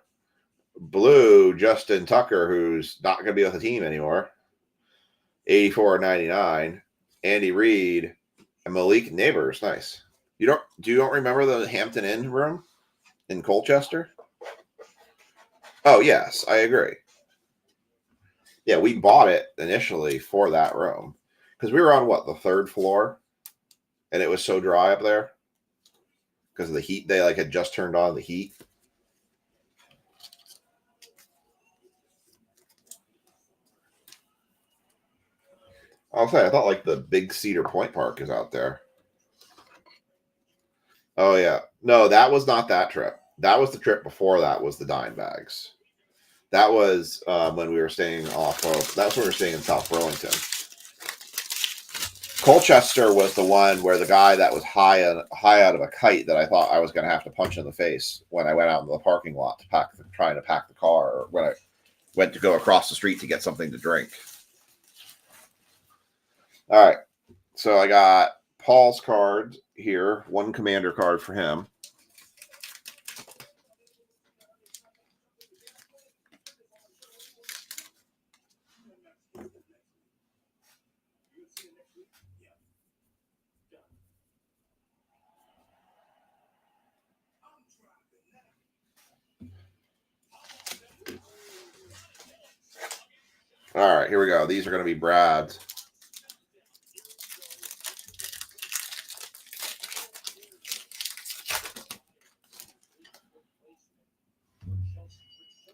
blue, Justin Tucker, who's not going to be with the team anymore. 84.99. Andy Reid and Malik Neighbors. Nice. You don't remember the Hampton Inn room in Colchester? Oh yes, I agree. Yeah, we bought it initially for that room because we were on the 3rd floor, and it was so dry up there because of the heat. They had just turned on the heat. I'll say I thought the big Cedar Point Park is out there. Oh yeah, no, that was not that trip. That was the trip before that was the Dime Bags. That was when we were staying off of. That's when we were staying in South Burlington. Colchester was the one where the guy that was high out of a kite that I thought I was going to have to punch in the face when I went out in the parking lot trying to pack the car, or when I went to go across the street to get something to drink. All right, so I got Paul's card here, 1 commander card for him. All right, here we go. These are going to be Brad's.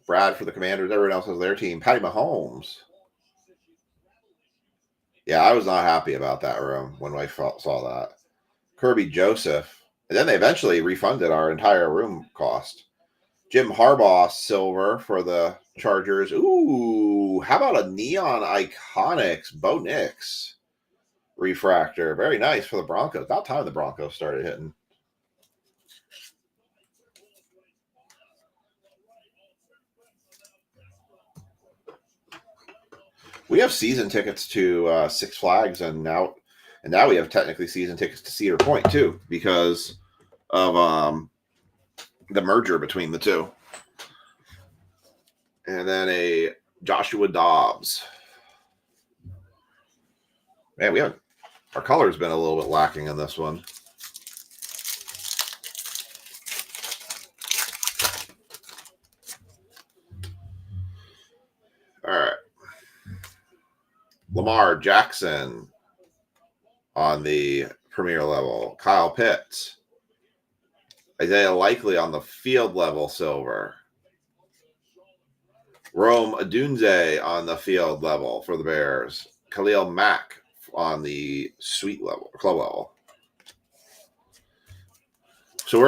Brad for the Commanders. Everyone else has their team. Patty Mahomes. Yeah, I was not happy about that room when I saw that. Kirby Joseph. And then they eventually refunded our entire room cost. Jim Harbaugh, silver for the Chargers. Ooh, how about a Neon Iconics Bo Nix refractor? Very nice for the Broncos. About time the Broncos started hitting. We have season tickets to Six Flags, and now we have technically season tickets to Cedar Point too, because of the merger between the two. And then a Joshua Dobbs. Man, we have our color's been a little bit lacking in this one. All right. Lamar Jackson on the premier level. Kyle Pitts. Isaiah Likely on the field level silver. Rome Odunze on the field level for the Bears. Khalil Mack on the suite level, club level. So we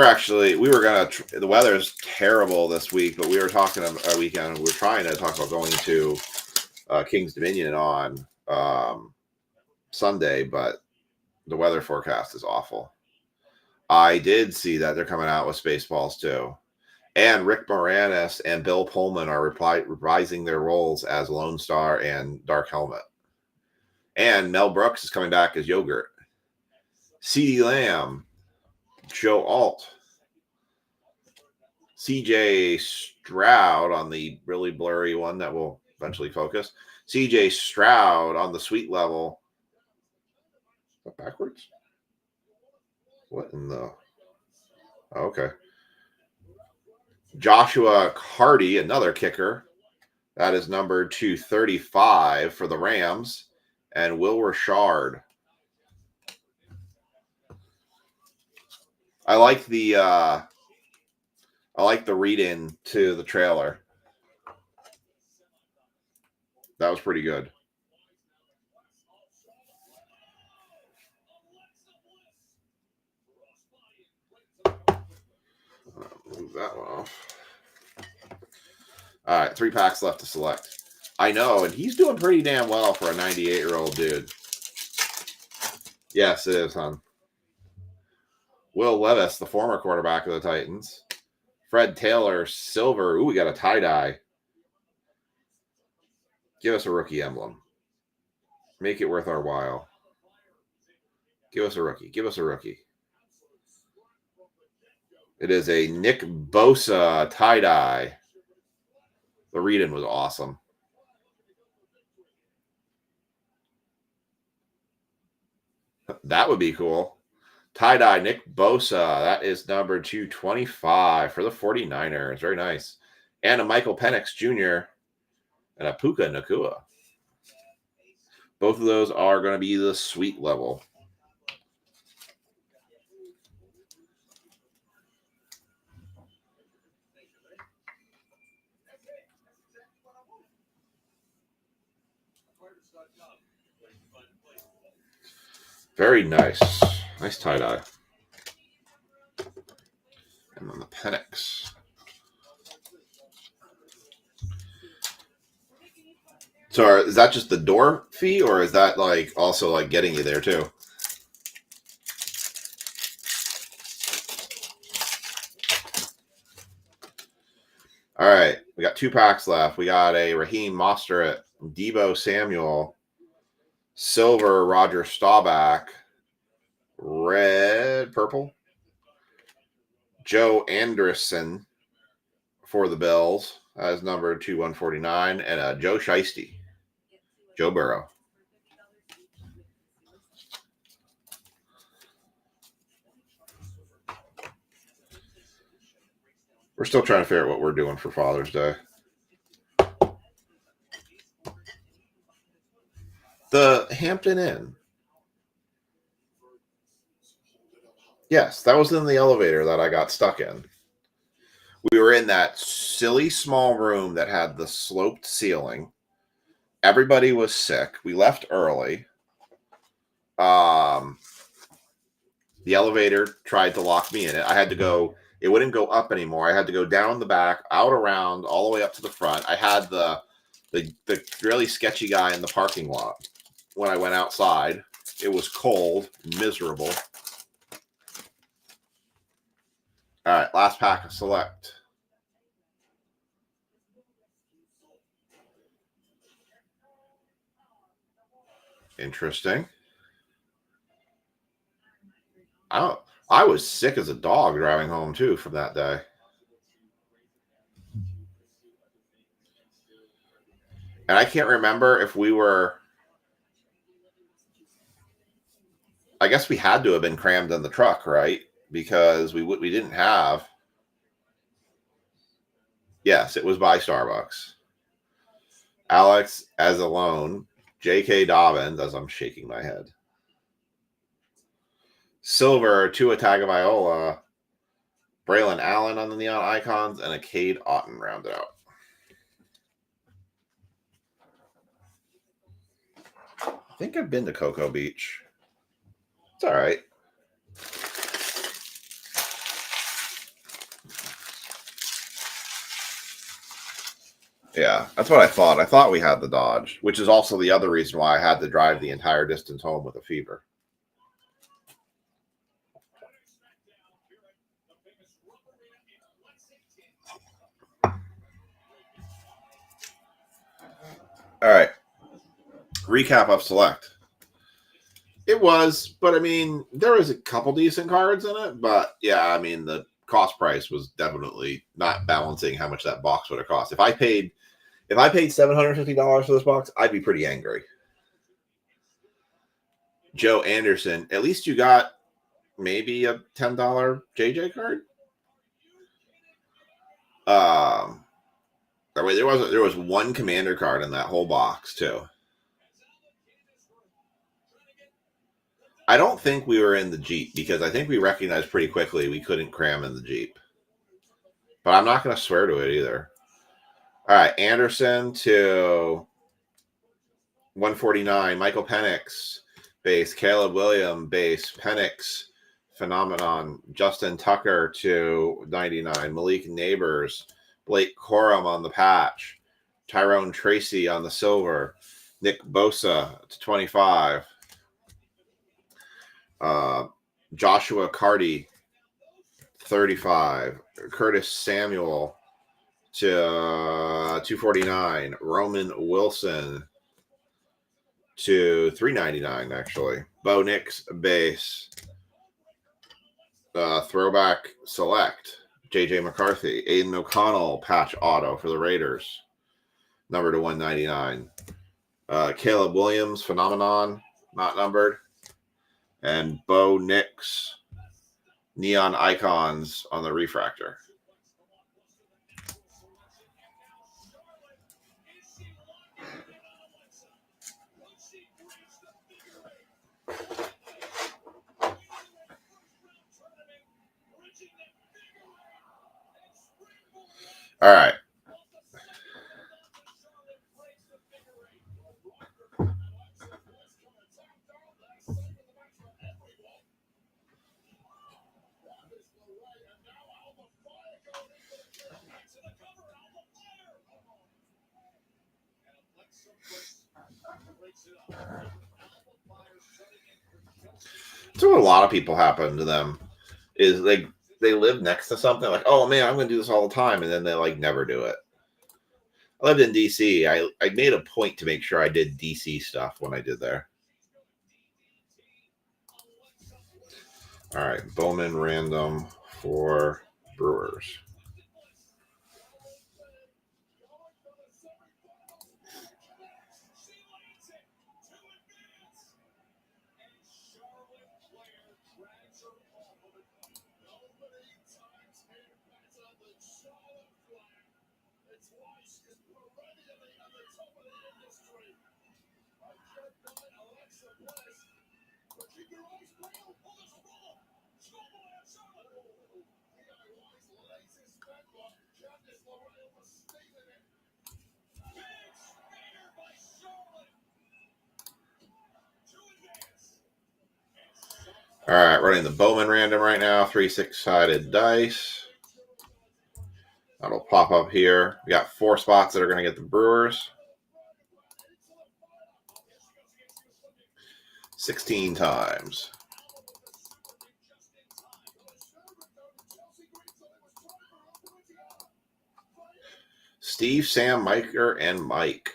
were going to, the weather's terrible this week, but we were talking about a weekend. We were trying to talk about going to King's Dominion on Sunday, but the weather forecast is awful. I did see that they're coming out with Spaceballs too. And Rick Moranis and Bill Pullman are reprising their roles as Lone Star and Dark Helmet. And Mel Brooks is coming back as Yogurt. CeeDee Lamb, Joe Alt, CJ Stroud on the really blurry one that will eventually focus. CJ Stroud on the suite level. Is that backwards? What in the... Oh, okay. Joshua Carty, another kicker. That is number 235 for the Rams. And Will Richard. I like the read-in to the trailer. That was pretty good. Move that one off. All right, 3 packs left to select. I know, and he's doing pretty damn well for a 98-year-old dude. Yes, it is, hon. Will Levis, the former quarterback of the Titans. Fred Taylor, silver. Ooh, we got a tie-dye. Give us a rookie emblem. Make it worth our while. Give us a rookie. Give us a rookie. It is a Nick Bosa tie-dye. The read-in was awesome. That would be cool. Tie-dye Nick Bosa. That is number 225 for the 49ers. Very nice. And a Michael Penix Jr. and a Puka Nacua. Both of those are going to be the suite level. Very nice. Nice tie-dye. And then the Penix. So is that just the door fee, or is that like also like getting you there too? All right, we got 2 packs left. We got a Raheem Mostert, Deebo Samuel, silver Roger Staubach, red, purple, Joe Anderson for the Bills as number 2149, and a Joe Shiesty, Joe Burrow. We're still trying to figure out what we're doing for Father's Day. The Hampton Inn. Yes, that was in the elevator that I got stuck in. We were in that silly small room that had the sloped ceiling. Everybody was sick. We left early. The elevator tried to lock me in it. I had to go. It wouldn't go up anymore. I had to go down the back, out around, all the way up to the front. I had the really sketchy guy in the parking lot. When I went outside, it was cold, miserable. All right, last pack of Select. Interesting. I was sick as a dog driving home too from that day. And I can't remember if we were. I guess we had to have been crammed in the truck, right? Because we didn't have. Yes, it was by Starbucks. Alex as alone. J.K. Dobbins, as I'm shaking my head. Silver, Tua Tagovailoa, Braylon Allen on the neon icons, and a Cade Otton rounded out. I think I've been to Cocoa Beach. It's all right. Yeah, that's what I thought. I thought we had the Dodge, which is also the other reason why I had to drive the entire distance home with a fever. All right. Recap of Select. It was, but I mean, there was a couple decent cards in it, but yeah, I mean, the cost price was definitely not balancing how much that box would have cost. If I paid $750 for this box, I'd be pretty angry. Joe Anderson, at least you got maybe a $10 JJ card. There was one commander card in that whole box too. I don't think we were in the Jeep because I think we recognized pretty quickly we couldn't cram in the Jeep. But I'm not going to swear to it either. All right, Anderson to 149. Michael Penix, base. Caleb Williams, base. Penix, phenomenon. Justin Tucker to 99. Malik Neighbors. Blake Corum on the patch. Tyrone Tracy on the silver. Nick Bosa to 25. Joshua Carty, 35. Curtis Samuel to 249. Roman Wilson to 399, actually. Bo Nix base. Throwback Select. JJ McCarthy. Aiden O'Connell patch auto for the Raiders. Number to 199. Caleb Williams phenomenon, not numbered. And Bo Nix neon icons on the refractor. All right. So a lot of people happen to them is they live next to something like, oh man, I'm going to do this all the time, and then they like never do it. I lived in DC. I made a point to make sure I did DC stuff when I did there. All right, Bowman random for Brewers. All right, running the Bowman random right now. 3 6-sided dice. That'll pop up here. We got 4 spots that are going to get the Brewers. 16 times. Steve, Sam, Miker, and Mike.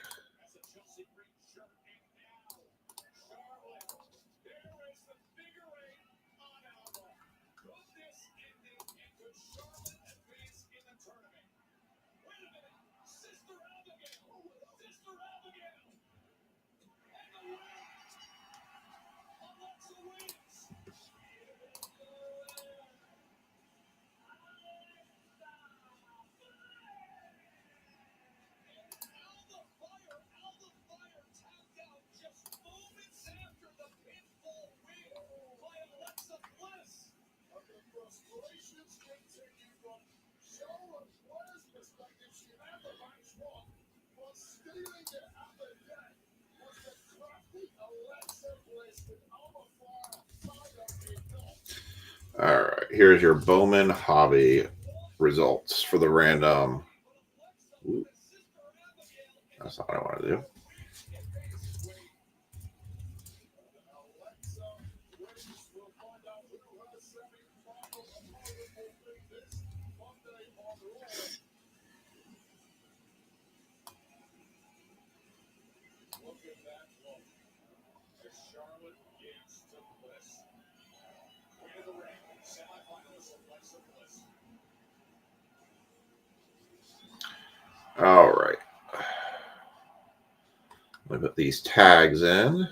All right, here's your Bowman hobby results for the random. Ooh, that's not what I want to do. All right. Let me put these tags in.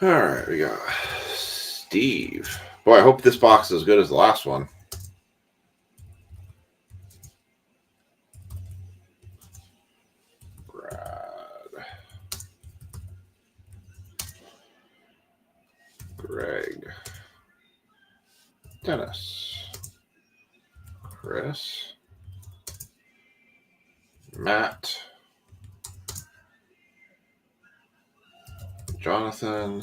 All right, we got Steve. Boy, I hope this box is as good as the last one. Brad. Greg. Dennis. Chris. Matt. Jonathan.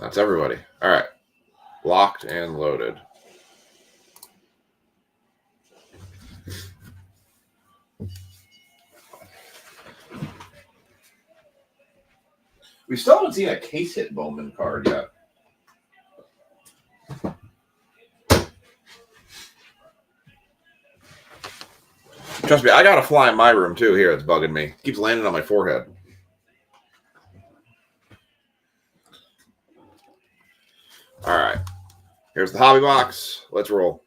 That's everybody. All right. Locked and loaded. We still haven't seen a case hit Bowman card yet. Trust me, I got a fly in my room too here. It's bugging me. It keeps landing on my forehead. All right. Here's the hobby box. Let's roll.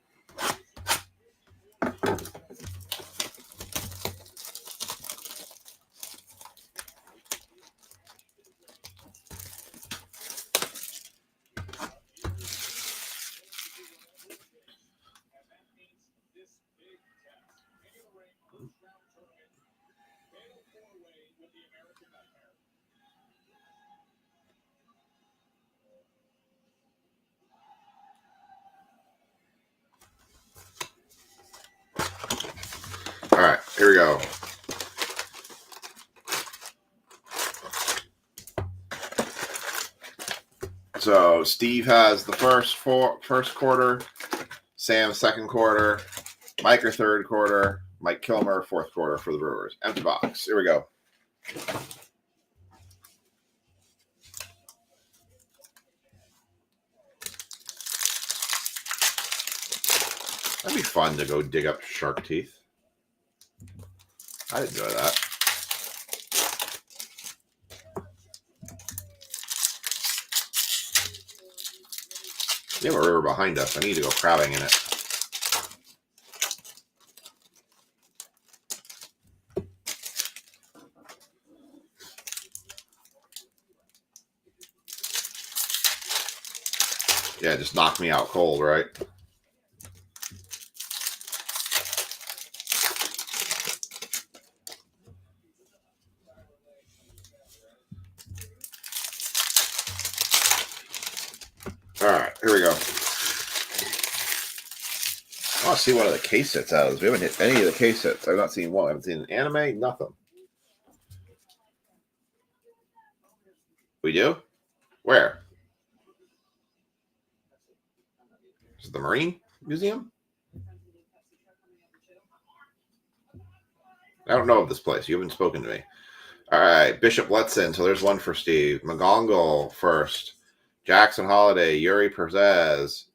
All right, here we go. So Steve has the first quarter, Sam second quarter, Mike third quarter, Mike Kilmer fourth quarter for the Brewers. Empty box. Here we go. That'd be fun to go dig up shark teeth. I'd enjoy that. We have a river behind us. I need to go crabbing in it. Yeah, just knocked me out cold, right? All right, here we go. I want to see one of the case sets out of this. We haven't hit any of the case sets. I've not seen one. I haven't seen an anime, nothing. We do? Where? Is it the Marine Museum? I don't know of this place. You haven't spoken to me. All right, Bishop Letson. So there's one for Steve. McGonagall first. Jackson Holiday, Yuri Perez,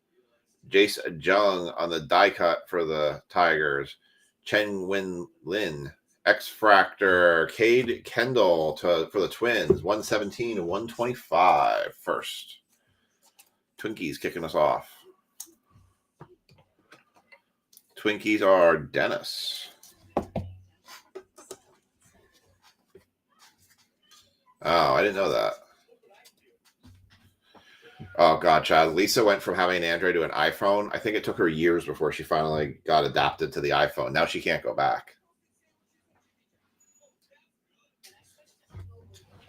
Jace Jung on the die cut for the Tigers. Chen Win Lin, X Fractor, Cade Kendall for the Twins. 117 to 125 first. Twinkies kicking us off. Twinkies are Dennis. Oh, I didn't know that. Oh, God, Chad. Lisa went from having an Android to an iPhone. I think it took her years before she finally got adapted to the iPhone. Now she can't go back.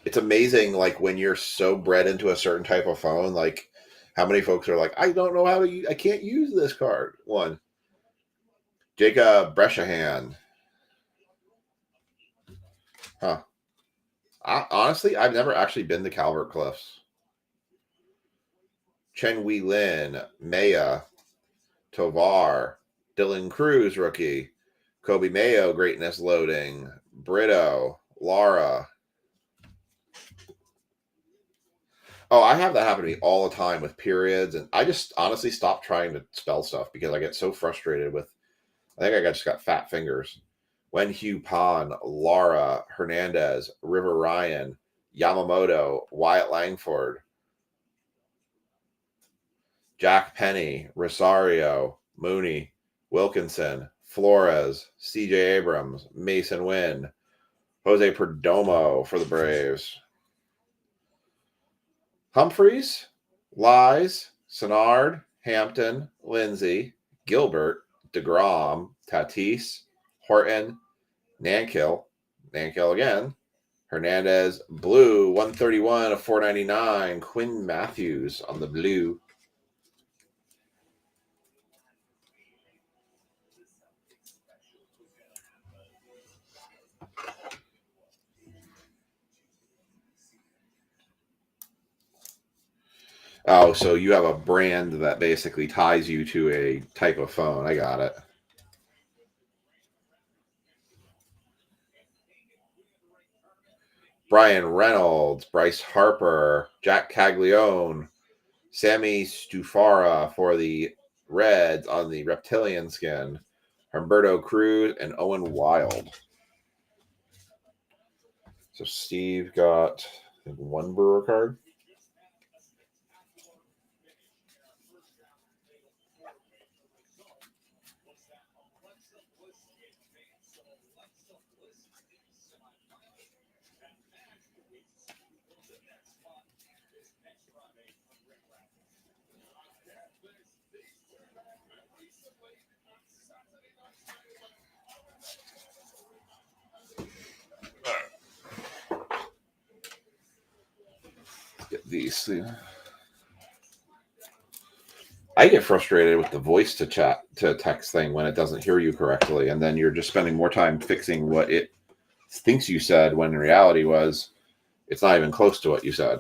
It's amazing, like, when you're so bred into a certain type of phone, like, how many folks are like, I don't know how to use, I can't use this card. One. Jacob Breshahan. Huh. Honestly, I've never actually been to Calvert Cliffs. Chen Wei Lin, Maya, Tovar, Dylan Cruz, rookie, Kobe Mayo, greatness loading, Brito, Laura. Oh, I have that happen to me all the time with periods, and I just honestly stopped trying to spell stuff because I get so frustrated with. I think I just got fat fingers. Wen Hugh Pan, Laura Hernandez, River Ryan, Yamamoto, Wyatt Langford, Jack Penny, Rosario, Mooney, Wilkinson, Flores, CJ Abrams, Mason Wynn, Jose Perdomo for the Braves. Humphreys, Lies, Senard, Hampton, Lindsay, Gilbert, DeGrom, Tatis, Horton, Nankill again, Hernandez, Blue, 131 of 499, Quinn Matthews on the blue. Oh, so you have a brand that basically ties you to a type of phone. I got it. Brian Reynolds, Bryce Harper, Jack Caglione, Sammy Stufara for the Reds on the reptilian skin, Humberto Cruz, and Owen Wild. So Steve got one Brewer card. Get these. I get frustrated with the voice to chat to text thing when it doesn't hear you correctly, and then you're just spending more time fixing what it thinks you said when in reality was it's not even close to what you said.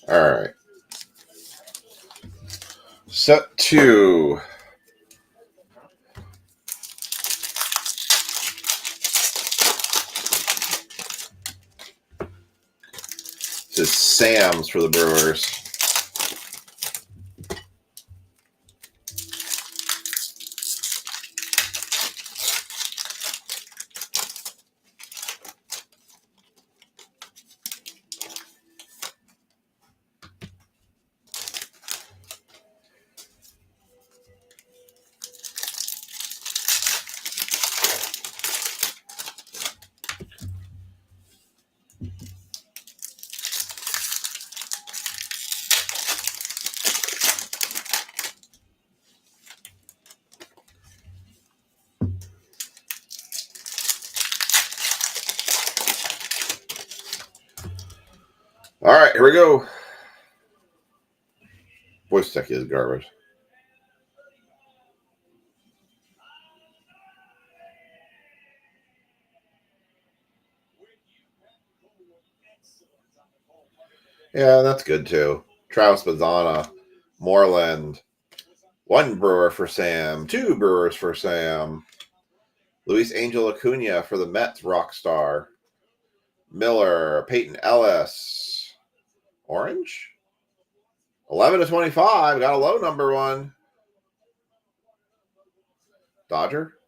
All right. Set 2. is Sam's for the Brewers. All right, here we go. Voice tech is garbage. Yeah, that's good too. Travis Bazzana, Moreland, 1 Brewer for Sam, 2 Brewers for Sam. Luis Angel Acuna for the Mets, Rockstar. Miller, Peyton Ellis, Orange. 11/25, got a low number 1. Dodger.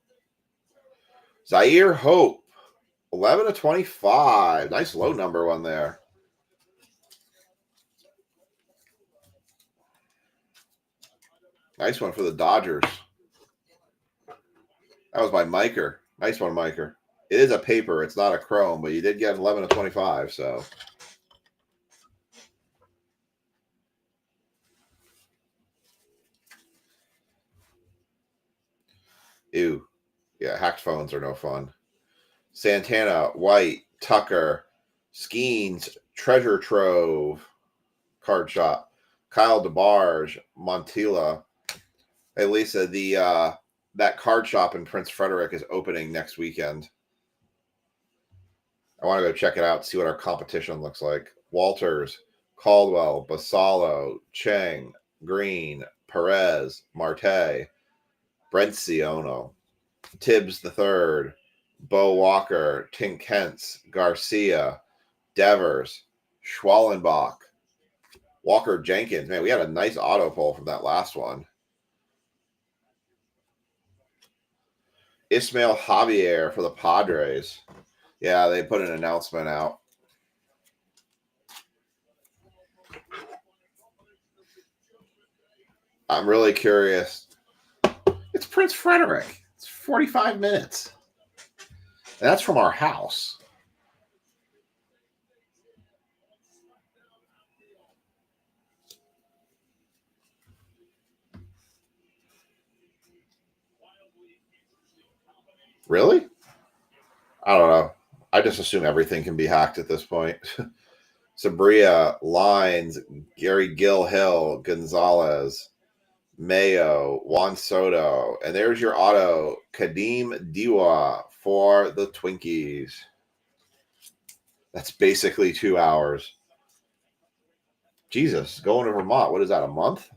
Zaire Hope, 11/25. Nice low number 1 there. Nice one for the Dodgers. That was by Miker. Nice one, Miker. It is a paper. It's not a chrome, but you did get 11/25, so. Ew. Yeah, hacked phones are no fun. Santana, White, Tucker, Skeens, Treasure Trove, Card Shop, Kyle DeBarge, Montilla. Hey, Lisa, that card shop in Prince Frederick is opening next weekend. I want to go check it out, see what our competition looks like. Walters, Caldwell, Basallo, Cheng, Green, Perez, Marte, Brent Siono, Tibbs III, Bo Walker, Tink Kentz, Garcia, Devers, Schwallenbach, Walker Jenkins. Man, we had a nice auto pull from that last one. Ismael Javier for the Padres. Yeah, they put an announcement out. I'm really curious. It's Prince Frederick. It's 45 minutes. And that's from our house. Really? I don't know. I just assume everything can be hacked at this point. Sabria, Lines, Gary Hill, Gonzalez, Mayo, Juan Soto. And there's your auto, Kadeem Diwa for the Twinkies. That's basically 2 hours. Jesus, going to Vermont. What is that, a month?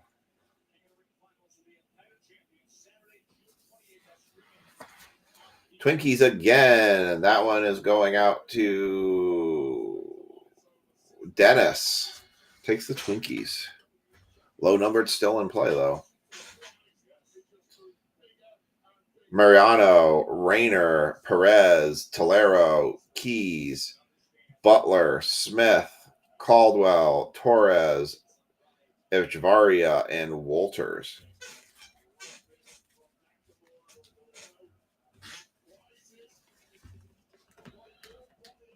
Twinkies again. That one is going out to Dennis. Takes the Twinkies. Low numbered, still in play, though. Mariano, Rayner, Perez, Tolero, Keys, Butler, Smith, Caldwell, Torres, Echevarria, and Walters.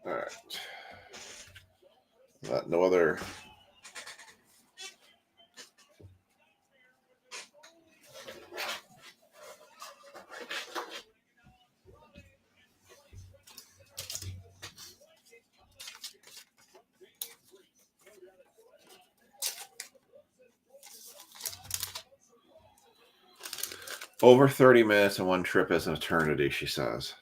All right. No other. Over 30 minutes and one trip is an eternity, she says.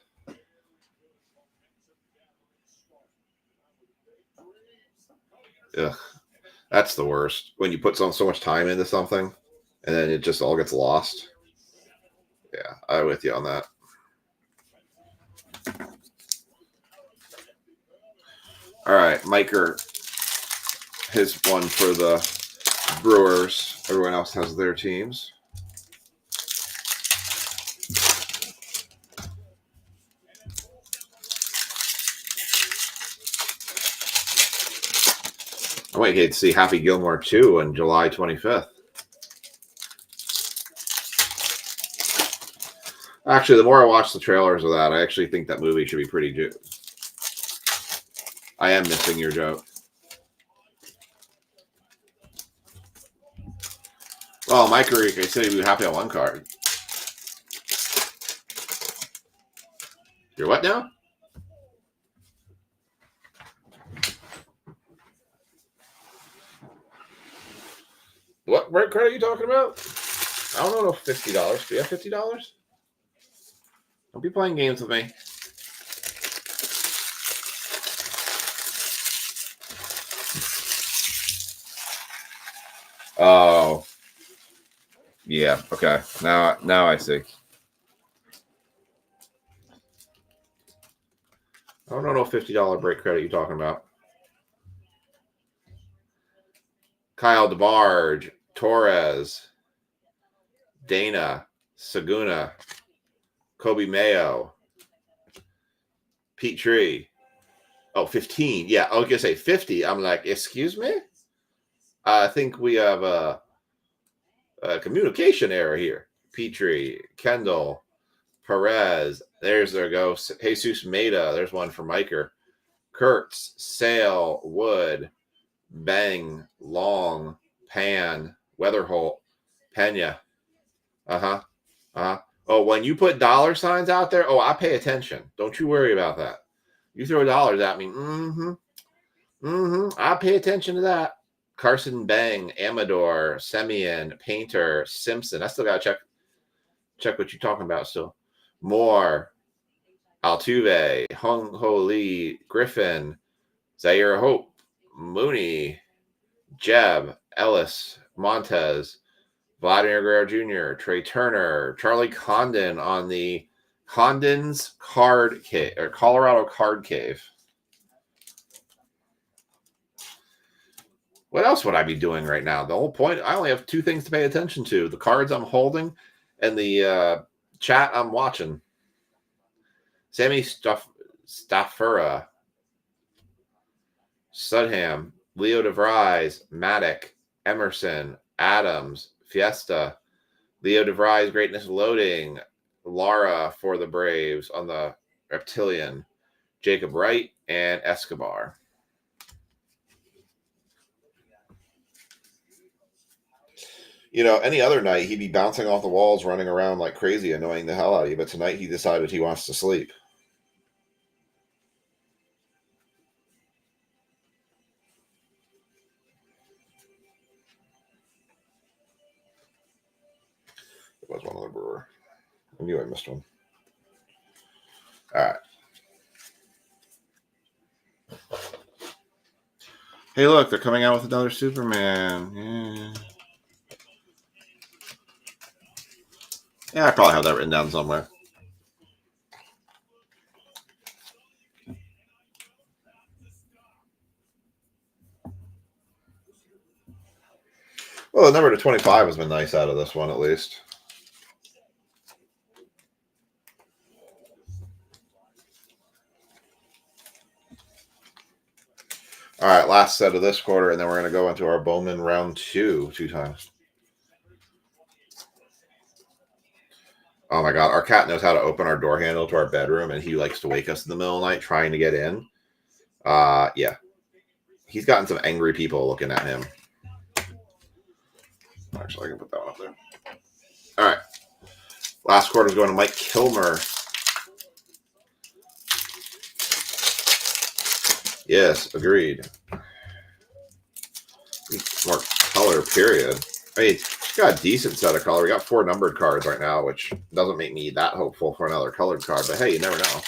Ugh. That's the worst. When you put so much time into something and then it just all gets lost. Yeah, I'm with you on that. All right, Miker. his one for the Brewers. Everyone else has their teams. I might get to see Happy Gilmore 2 on July 25th. Actually, the more I watch the trailers of that, I actually think that movie should be pretty good. I am missing your joke. Well, Mike Rick, I said he'd be happy on one card. You're what now? What break card are you talking about? I don't know, $50. Do you have $50? Don't be playing games with me. Oh. Yeah, okay. Now I see. I don't know $50 break credit you're talking about. Kyle DeBarge, Torres, Dana, Saguna, Kobe Mayo, Pete Tree. Oh, 15. Yeah, I was going to say 50. I'm like, excuse me? I think we have a communication error here. Petrie, Kendall, Perez. There's their go. Jesus Meda. There's one for Miker. Kurtz, Sale, Wood, Bang, Long, Pan, Weatherholt, Pena. Oh, when you put dollar signs out there, I pay attention. Don't you worry about that. You throw dollars at me. I pay attention to that. Carson Bang, Amador, Semien, Painter, Simpson. I still gotta check what you're talking about still. Moore, Altuve, Hung Ho Lee, Griffin, Zaire Hope, Mooney, Jeb, Ellis, Montez, Vladimir Guerrero Jr., Trey Turner, Charlie Condon on the Condon's Card Cave or Colorado Card Cave. What else would I be doing right now? The whole point, I only have two things to pay attention to: the cards I'm holding and the chat I'm watching. Sammy Staffura, Sudham, Leo DeVries, Maddock, Emerson, Adams, Fiesta, Leo DeVries, Greatness Loading, Lara for the Braves on the Reptilian, Jacob Wright, and Escobar. You know, any other night he'd be bouncing off the walls, running around like crazy, annoying the hell out of you. But tonight he decided he wants to sleep. It was one of the Brewer. I knew I missed one. All right. Hey, look, they're coming out with another Superman. Yeah, I probably have that written down somewhere. Well, the number to 25 has been nice out of this one, at least. All right, last set of this quarter, and then we're going to go into our Bowman round two times. Oh, my God. Our cat knows how to open our door handle to our bedroom, and he likes to wake us in the middle of the night trying to get in. Yeah. He's gotten some angry people looking at him. Actually, I can put that one up there. All right. Last quarter is going to Mike Kilmer. Yes, agreed. More color, period. I mean, it's got a decent set of color. We got 4 numbered cards right now, which doesn't make me that hopeful for another colored card. But hey, you never know.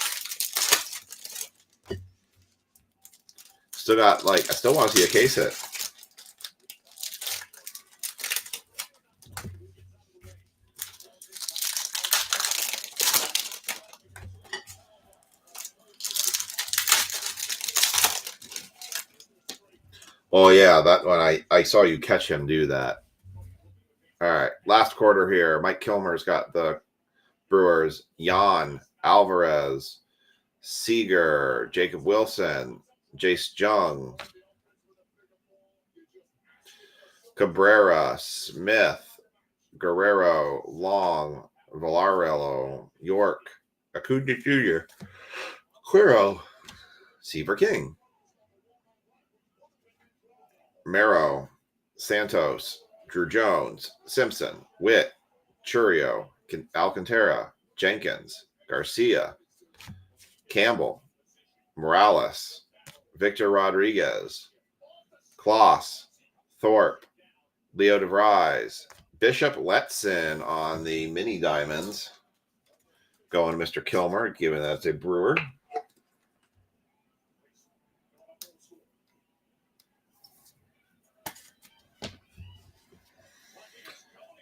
Still got, I still want to see a case hit. Oh yeah, that one I saw you catch him do that. All right, last quarter here. Mike Kilmer's got the Brewers. Jan Alvarez, Seager, Jacob Wilson, Jace Jung, Cabrera, Smith, Guerrero, Long, Villarello, York, Acuna Jr., Quiro, Seaver King, Mero, Santos, Drew Jones, Simpson, Witt, Churio, Alcantara, Jenkins, Garcia, Campbell, Morales, Victor Rodriguez, Kloss, Thorpe, Leo DeVries, Bishop Letson on the mini diamonds. Going to Mr. Kilmer, given that it's a Brewer.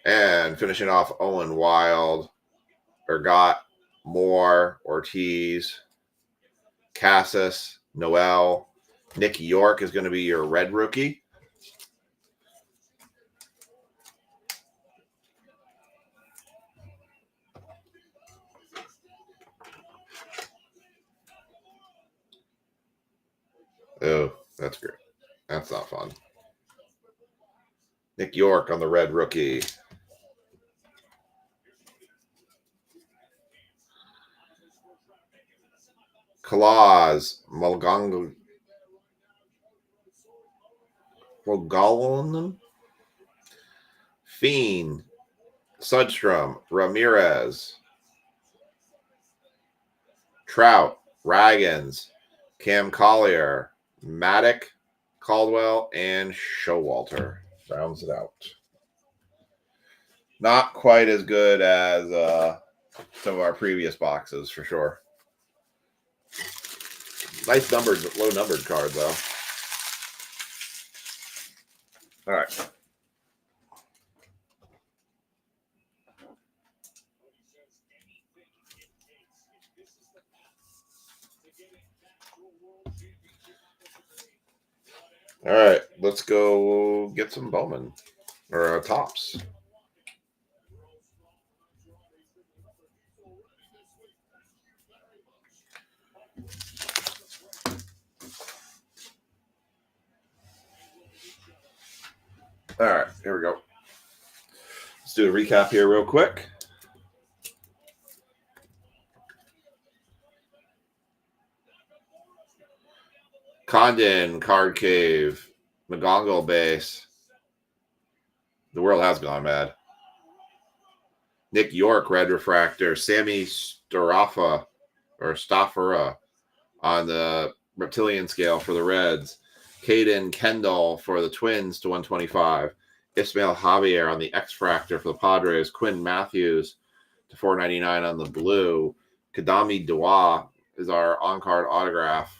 And finishing off Owen Wild, Ergot, Moore, Ortiz, Cassis, Noel. Nick York is going to be your red rookie. Oh, that's great. That's not fun. Nick York on the red rookie. Claus, Mulgalonen, Fiend, Sudstrom, Ramirez, Trout, Raggins, Cam Collier, Maddock, Caldwell, and Showalter. Rounds it out. Not quite as good as some of our previous boxes, for sure. Nice numbered, low numbered card, though. All right. All right, let's go get some Bowman or Tops. All right, here we go. Let's do a recap here real quick. Condon, Card Cave, McGonagall base. The world has gone mad. Nick York, red refractor. Sammy Staffera on the reptilian scale for the Reds. Caden Kendall for the Twins to 125. Ismail Javier on the X-Fractor for the Padres. Quinn Matthews to 499 on the blue. Kadami Dua is our on-card autograph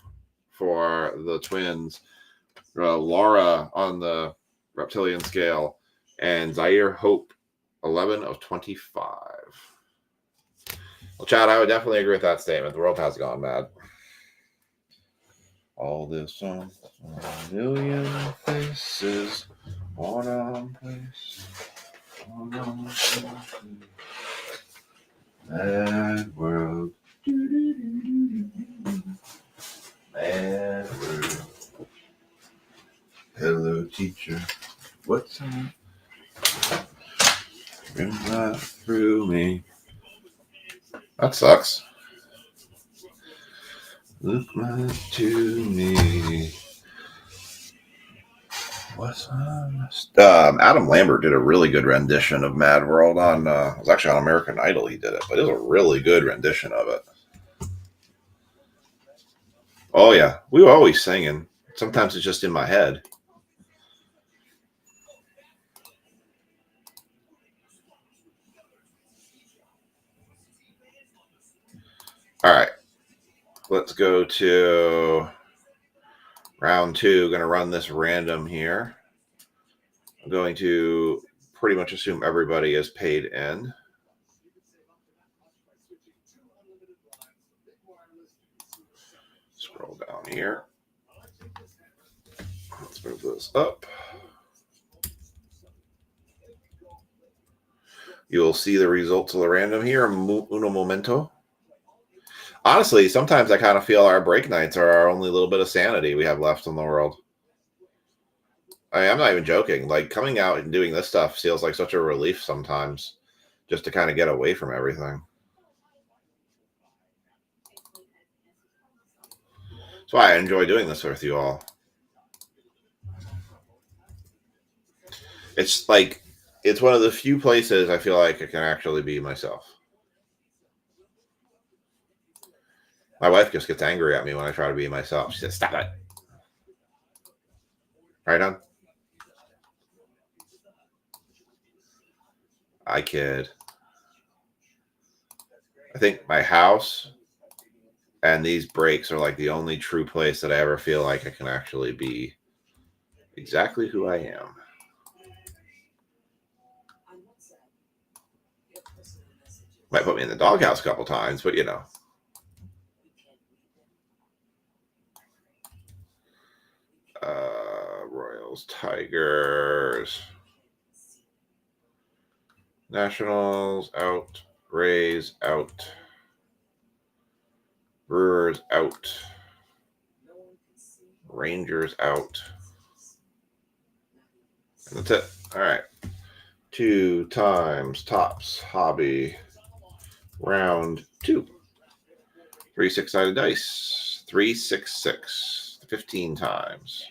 for the Twins. Laura on the reptilian scale. And Zaire Hope, 11 of 25. Well, Chad, I would definitely agree with that statement. The world has gone mad. All this on a million faces, one place, mad world, mad world. Hello, teacher. What's on? Run right through me. That sucks. Look right to me. What's on? Adam Lambert did a really good rendition of Mad World on. It was actually on American Idol. He did it, but it was a really good rendition of it. Oh yeah, we were always singing. Sometimes it's just in my head. All right, let's go to round 2. Going to run this random here. I'm going to pretty much assume everybody is paid in. Scroll down here. Let's Move this up. You'll see the results of the random here. Uno momento. Honestly, sometimes I kind of feel our break nights are our only little bit of sanity we have left in the world. I'm not even joking. Like, coming out and doing this stuff feels like such a relief sometimes, just to kind of get away from everything. That's why I enjoy doing this with you all. It's like, it's one of the few places I feel like I can actually be myself. My wife just gets angry at me when I try to be myself. She says, "Stop it." Right on? I kid. I think my house and these breaks are like the only true place that I ever feel like I can actually be exactly who I am. Might put me in the doghouse a couple times, but you know. Royals, Tigers, Nationals out, Rays out, Brewers out, Rangers out. And that's it. All right. 2 times tops hobby round 2. 3 6-sided dice. 3 6 6. 15 times.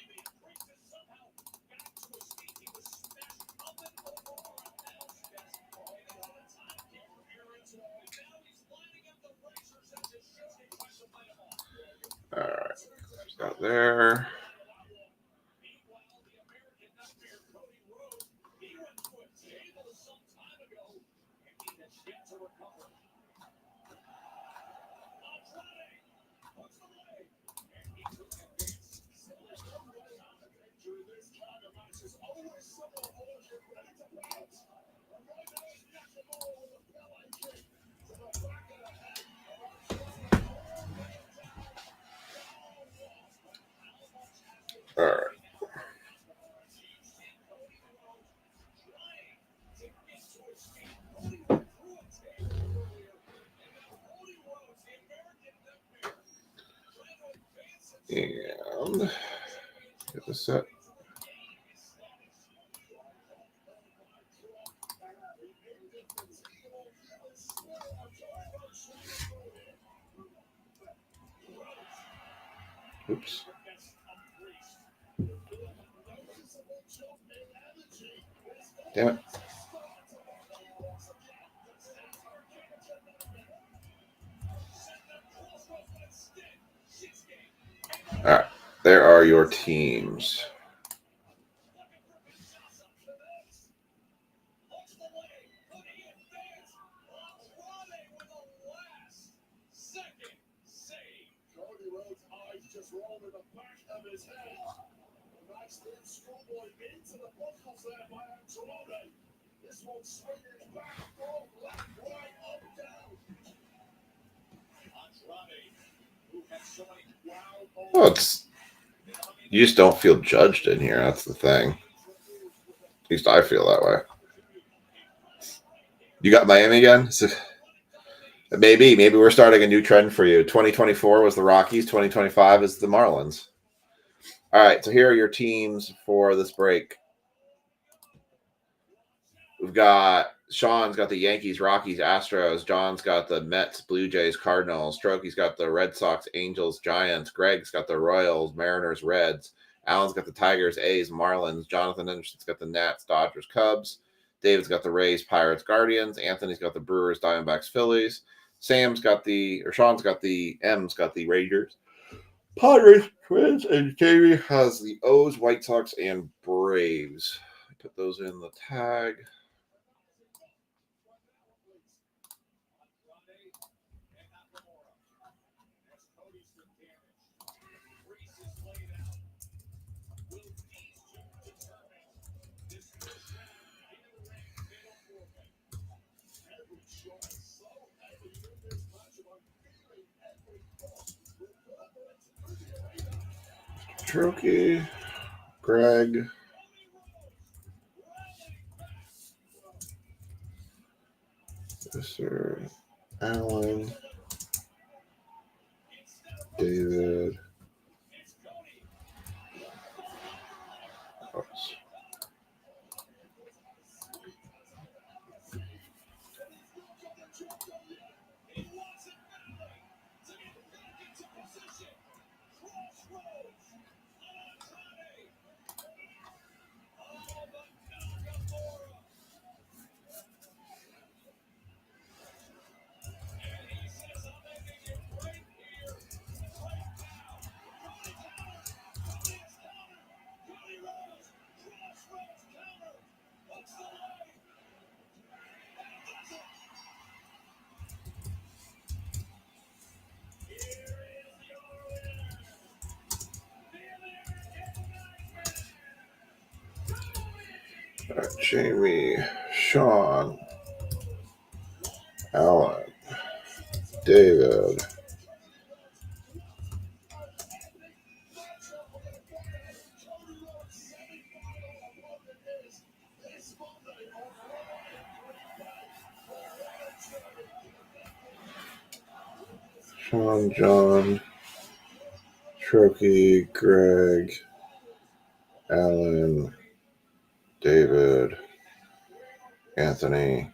All right. There's that there. All right. And get this set. Oops. Damn it. All right. There are your teams. Oh, it's you just don't feel judged in here. That's the thing. At least I feel that way. You got Miami again? Maybe we're starting a new trend for you. 2024 was the Rockies. 2025 is the Marlins. All right, so here are your teams for this break. We've got Sean's got the Yankees, Rockies, Astros. John's got the Mets, Blue Jays, Cardinals. Strokey's got the Red Sox, Angels, Giants. Greg's got the Royals, Mariners, Reds. Alan's got the Tigers, A's, Marlins. Jonathan Anderson's got the Nats, Dodgers, Cubs. David's got the Rays, Pirates, Guardians. Anthony's got the Brewers, Diamondbacks, Phillies. Sean's got the M's got the Rangers, Padres, Twins, and Jamie has the O's, White Sox, and Braves. Put those in the tag. Strokey. Greg. Mr. Alan. David. Oops. Jamie, Sean, Alan, David. Sean, John, Troki, Greg, Alan, David, Anthony,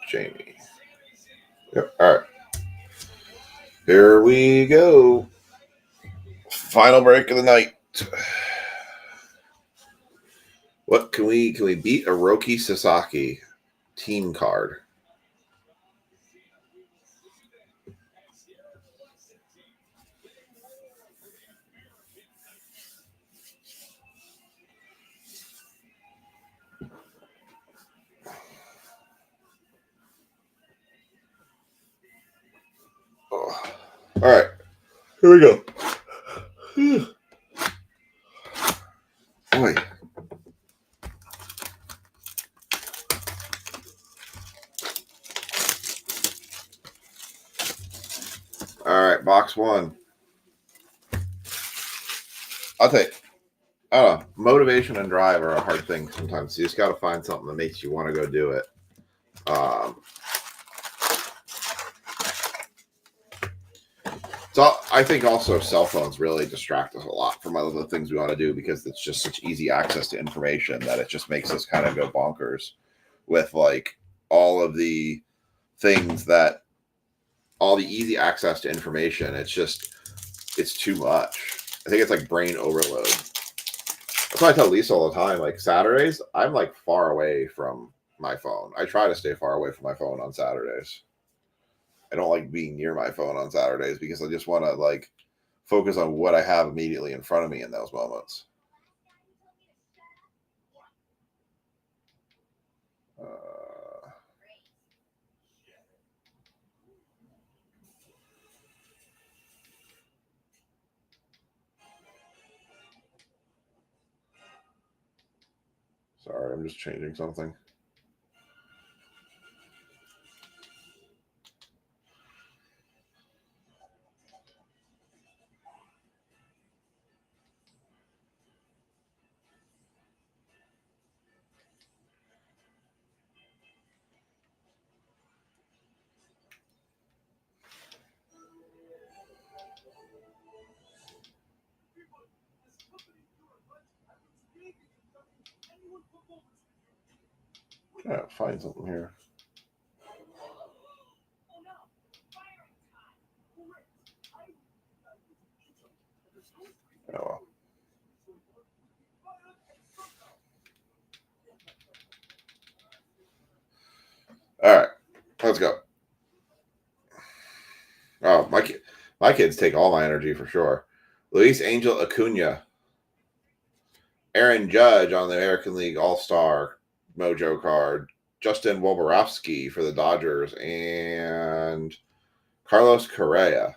Jamie. Yep. All right. Here we go. Final break of the night. What can we beat a Roki Sasaki team card? Oh. All right. Here we go. Boy. All right, box one. I'll take. I don't know. Motivation and drive are a hard thing sometimes. You just got to find something that makes you want to go do it. So I think also cell phones really distract us a lot from other things we want to do because it's just such easy access to information that it just makes us kind of go bonkers with like all of the things that all the easy access to information. It's too much. I think it's like brain overload. That's why I tell Lisa all the time, like Saturdays, I'm like far away from my phone. I try to stay far away from my phone on Saturdays. I don't like being near my phone on Saturdays because I just want to like focus on what I have immediately in front of me in those moments. Sorry, I'm just changing something. Yeah, find something here. Oh well. All right, let's go. Oh, my kids take all my energy for sure. Luis Angel Acuna, Aaron Judge on the American League All-Star Mojo card, Justin Woborowski for the Dodgers, and Carlos Correa.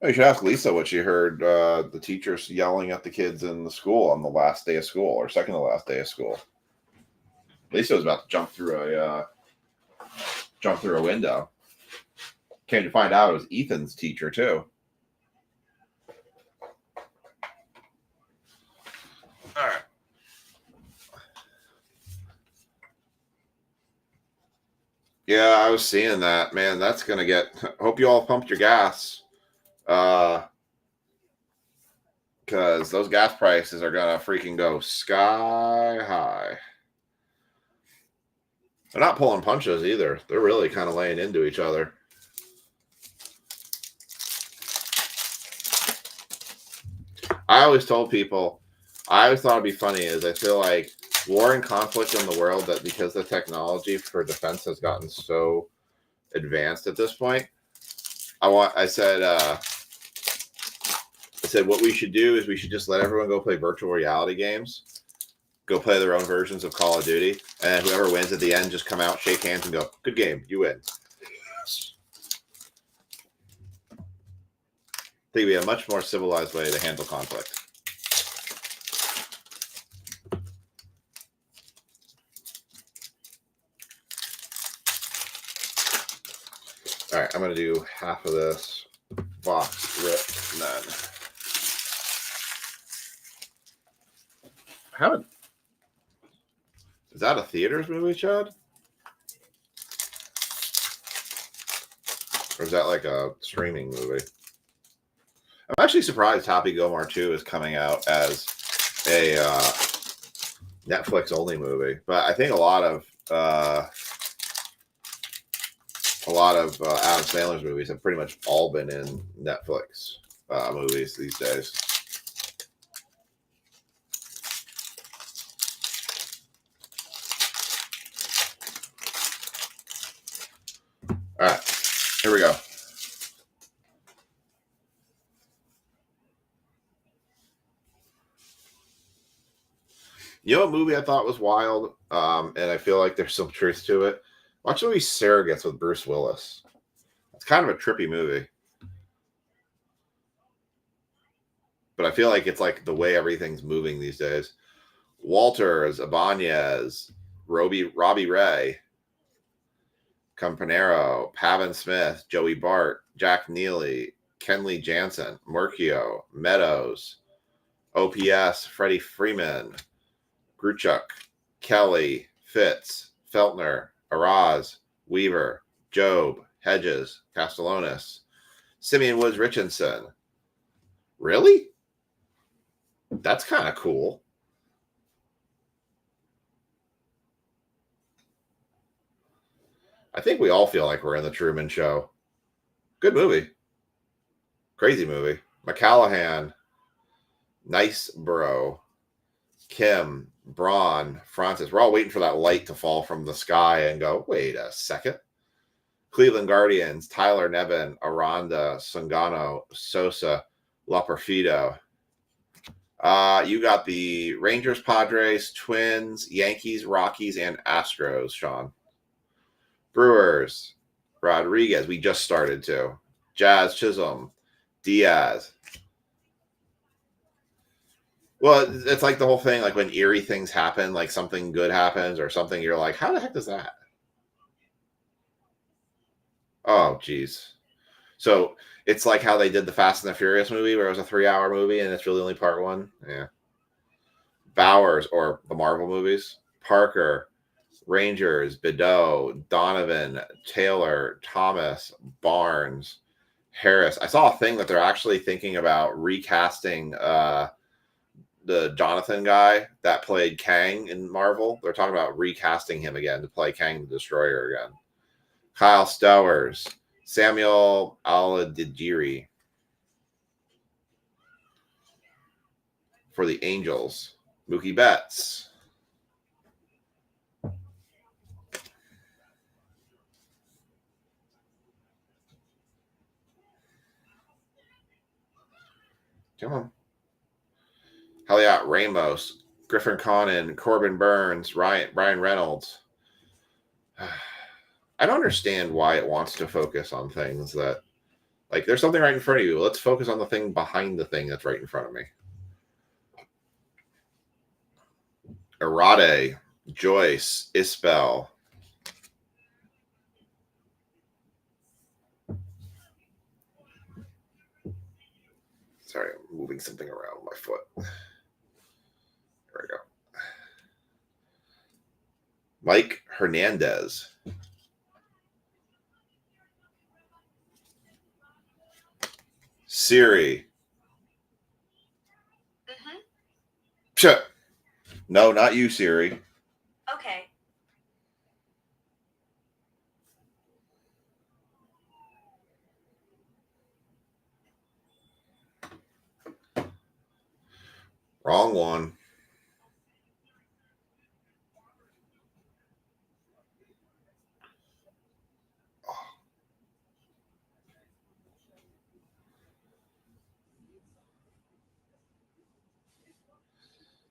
Oh, you should ask Lisa what she heard the teachers yelling at the kids in the school on the last day of school or second to last day of school. Lisa was about to jump through a window. Came to find out it was Ethan's teacher too. Yeah, I was seeing that. Man, that's gonna get. Hope you all pumped your gas, because those gas prices are gonna freaking go sky high. They're not pulling punches either. They're really kind of laying into each other. I always told people, I always thought it'd be funny is I feel like war and conflict in the world, that because the technology for defense has gotten so advanced at this point, I said what we should do is we should just let everyone go play virtual reality games, go play their own versions of Call of Duty, and whoever wins at the end just come out, shake hands, and go, "Good game, you win." I think it'd be a much more civilized way to handle conflict. All right, I'm going to do half of this box ripped, and then is that a theaters movie, Chad? Or is that like a streaming movie? I'm actually surprised Happy Gilmore 2 is coming out as a Netflix only movie, but I think a lot of Adam Sandler's movies have pretty much all been in Netflix movies these days. All right, here we go. You know what movie I thought was wild, and I feel like there's some truth to it? Watch the movie Surrogates with Bruce Willis. It's kind of a trippy movie. But I feel like it's like the way everything's moving these days. Walters, Ibanez, Robbie Ray, Campanero, Pavin Smith, Joey Bart, Jack Neely, Kenley Jansen, Murkio, Meadows, OPS, Freddie Freeman, Gruchuk, Kelly, Fitz, Feltner, Araz, Weaver, Job, Hedges, Castellanos, Simeon Woods Richardson. Really? That's kind of cool. I think we all feel like we're in the Truman Show. Good movie. Crazy movie. McCallahan, Nice Bro, Kim, Braun, Francis. We're all waiting for that light to fall from the sky and go, wait a second. Cleveland Guardians, Tyler Nevin, Aranda, Sangano, Sosa, La Perfido. You got the Rangers, Padres, Twins, Yankees, Rockies, and Astros, Sean. Brewers, Rodriguez. We just started to. Jazz, Chisholm, Diaz. Well, it's like the whole thing, like when eerie things happen, like something good happens or something, you're like, how the heck does that? Oh, geez. So it's like how they did the Fast and the Furious movie where it was a 3-hour movie and it's really only part one. Yeah. Bowers, or the Marvel movies. Parker, Rangers, Bideau, Donovan, Taylor, Thomas, Barnes, Harris. I saw a thing that they're actually thinking about recasting the Jonathan guy that played Kang in Marvel. They're talking about recasting him again to play Kang the Destroyer again. Kyle Stowers, Samuel Aladigiri for the Angels. Mookie Betts. Come on. Heliot Ramos, Griffin Connon, Corbin Burns, Brian Reynolds. I don't understand why it wants to focus on things that, like, there's something right in front of you. Let's focus on the thing behind the thing that's right in front of me. Arade, Joyce, Isbell. Sorry, I'm moving something around my foot. There we go. Mike Hernandez. Siri. Mm-hmm. Shut. No, not you, Siri. Okay. Wrong one.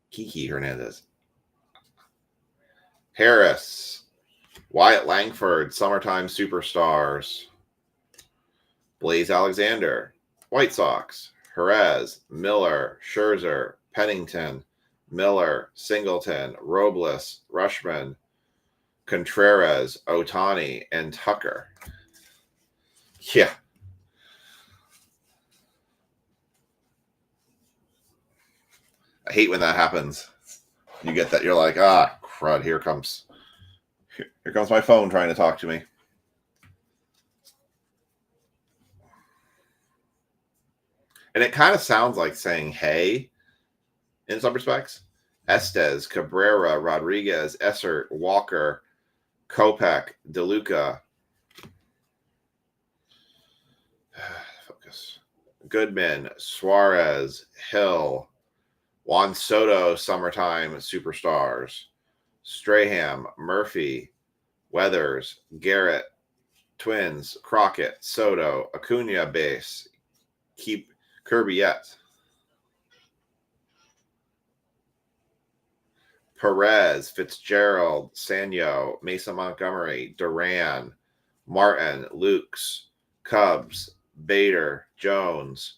Kiki Hernandez. Harris. Wyatt Langford. Summertime Superstars. Blaze Alexander. White Sox. Jerez. Miller. Scherzer. Pennington. Miller. Singleton. Robles. Rushman. Contreras. Otani. And Tucker. Yeah. I hate when that happens. You get that. You're like, ah, crud. Here comes my phone trying to talk to me. And it kind of sounds like saying hey in some respects. Estes, Cabrera, Rodriguez, Essert, Walker, Kopech, DeLuca. Focus. Goodman, Suarez, Hill, Juan Soto, Summertime Superstars, Strahan, Murphy, Weathers, Garrett, Twins, Crockett, Soto, Acuna base, keep Kirbyette, Perez, Fitzgerald, Sanyo, Mesa Montgomery, Duran, Martin, Lukes, Cubs, Bader, Jones,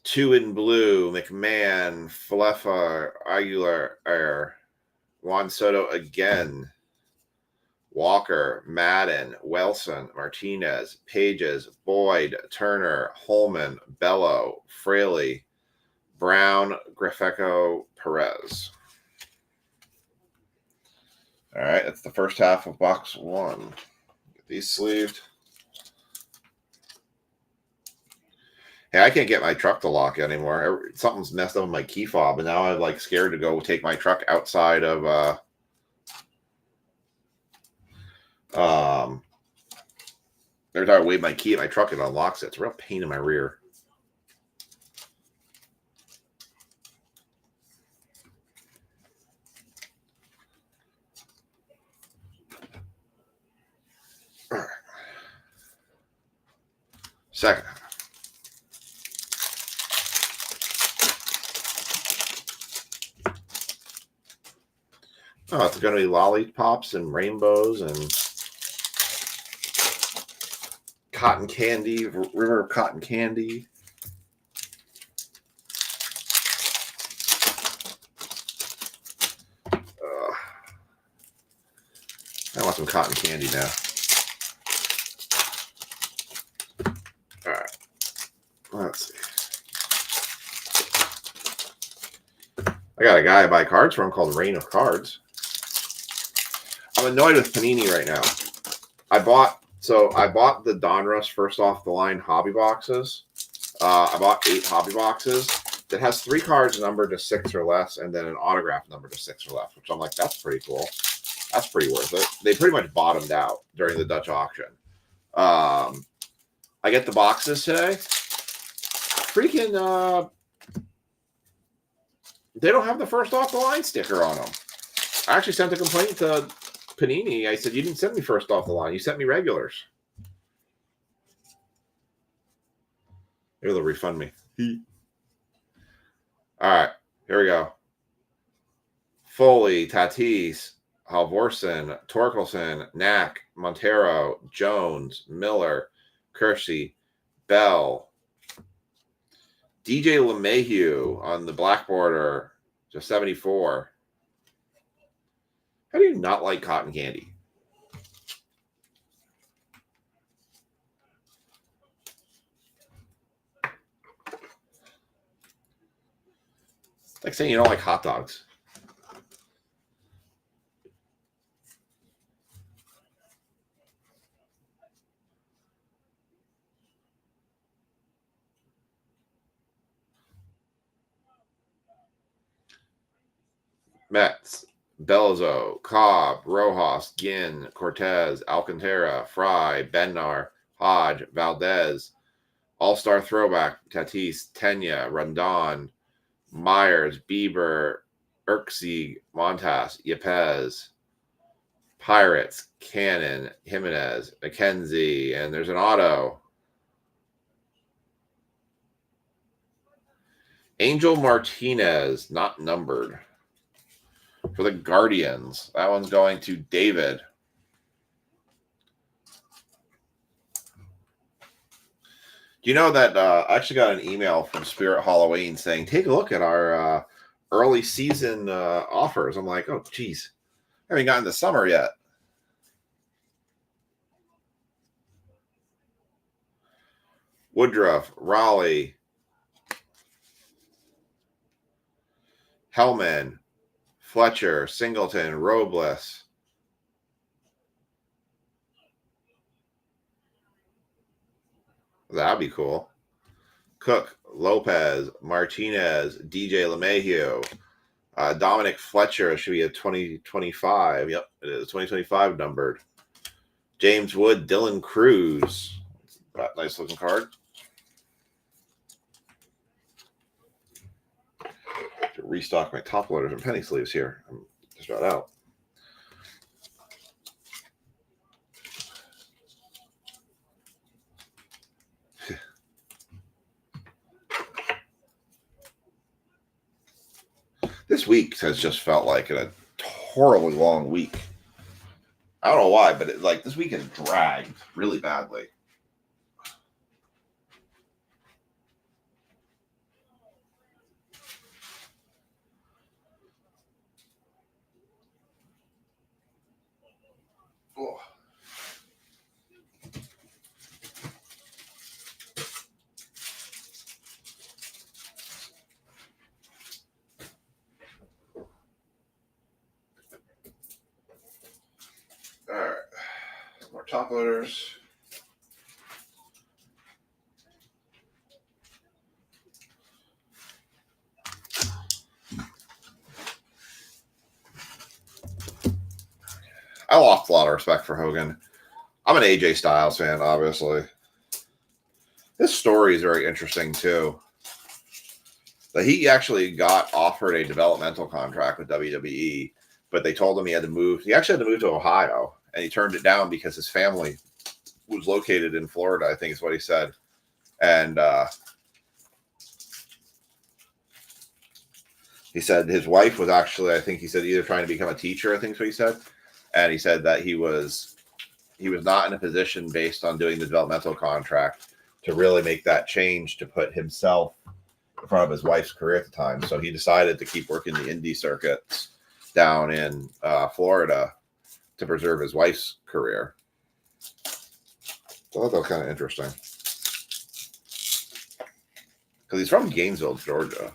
Two in Blue, McMahon, Falefa, Aguilar, Juan Soto again, Walker, Madden, Wilson, Martinez, Pages, Boyd, Turner, Holman, Bello, Fraley, Brown, Grifeco, Perez. All right, that's the first half of box one. Get these sleeved. Hey, I can't get my truck to lock anymore. Something's messed up with my key fob, and now I'm like scared to go take my truck outside of every time I wave my key at my truck, it unlocks it. It's a real pain in my rear. All right. Second. Oh, it's going to be lollipops and rainbows and cotton candy, river of cotton candy. I want some cotton candy now. All right. Let's see. I got a guy I buy cards from called Rain of Cards. I'm annoyed with Panini right now. I bought the Donruss first off the line hobby boxes. I bought 8 hobby boxes that has 3 cards numbered to 6 or less, and then an autograph numbered to 6 or less, which I'm like, that's pretty cool. That's pretty worth it. They pretty much bottomed out during the Dutch auction. I get the boxes today. Freaking, they don't have the first off the line sticker on them. I actually sent a complaint to Panini. I said, you didn't send me first off the line. You sent me regulars. Maybe they'll refund me. All right, here we go. Foley, Tatis, Halvorsen, Torkelson, Knack, Montero, Jones, Miller, Kersey, Bell, DJ LeMahieu on the black border, just 74. How do you not like cotton candy? It's like saying you don't like hot dogs. Mets, Belzo, Cobb, Rojas, Ginn, Cortez, Alcantara, Fry, Bednar, Hodge, Valdez, All-Star Throwback, Tatis, Tenya, Rondon, Myers, Bieber, Urksey, Montas, Yepez, Pirates, Cannon, Jimenez, McKenzie, and there's an auto. Angel Martinez, not numbered. For the Guardians. That one's going to David. Do you know that I actually got an email from Spirit Halloween saying, take a look at our early season offers. I'm like, oh, geez. I haven't gotten to summer yet. Woodruff, Raleigh, Hellman, Fletcher, Singleton, Robles. That'd be cool. Cook, Lopez, Martinez, DJ LeMahieu, Dominic Fletcher should be a 2025. Yep, it is 2025 numbered. James Wood, Dylan Cruz. Nice looking card. To restock my top loaders and penny sleeves here. I'm just about out. This week has just felt like a horribly long week. I don't know why, but this week has dragged really badly. Oh. All right, more top loaders. I lost a lot of respect for Hogan. I'm an AJ Styles fan, obviously. This story is very interesting, too. That he actually got offered a developmental contract with WWE, but they told him he had to move. He actually had to move to Ohio, and he turned it down because his family was located in Florida, I think is what he said. And he said his wife was actually, I think he said, either trying to become a teacher, I think is what he said. And he said that he was not in a position based on doing the developmental contract to really make that change to put himself in front of his wife's career at the time. So he decided to keep working the indie circuits down in Florida to preserve his wife's career. So I thought that was kind of interesting. Because he's from Gainesville, Georgia.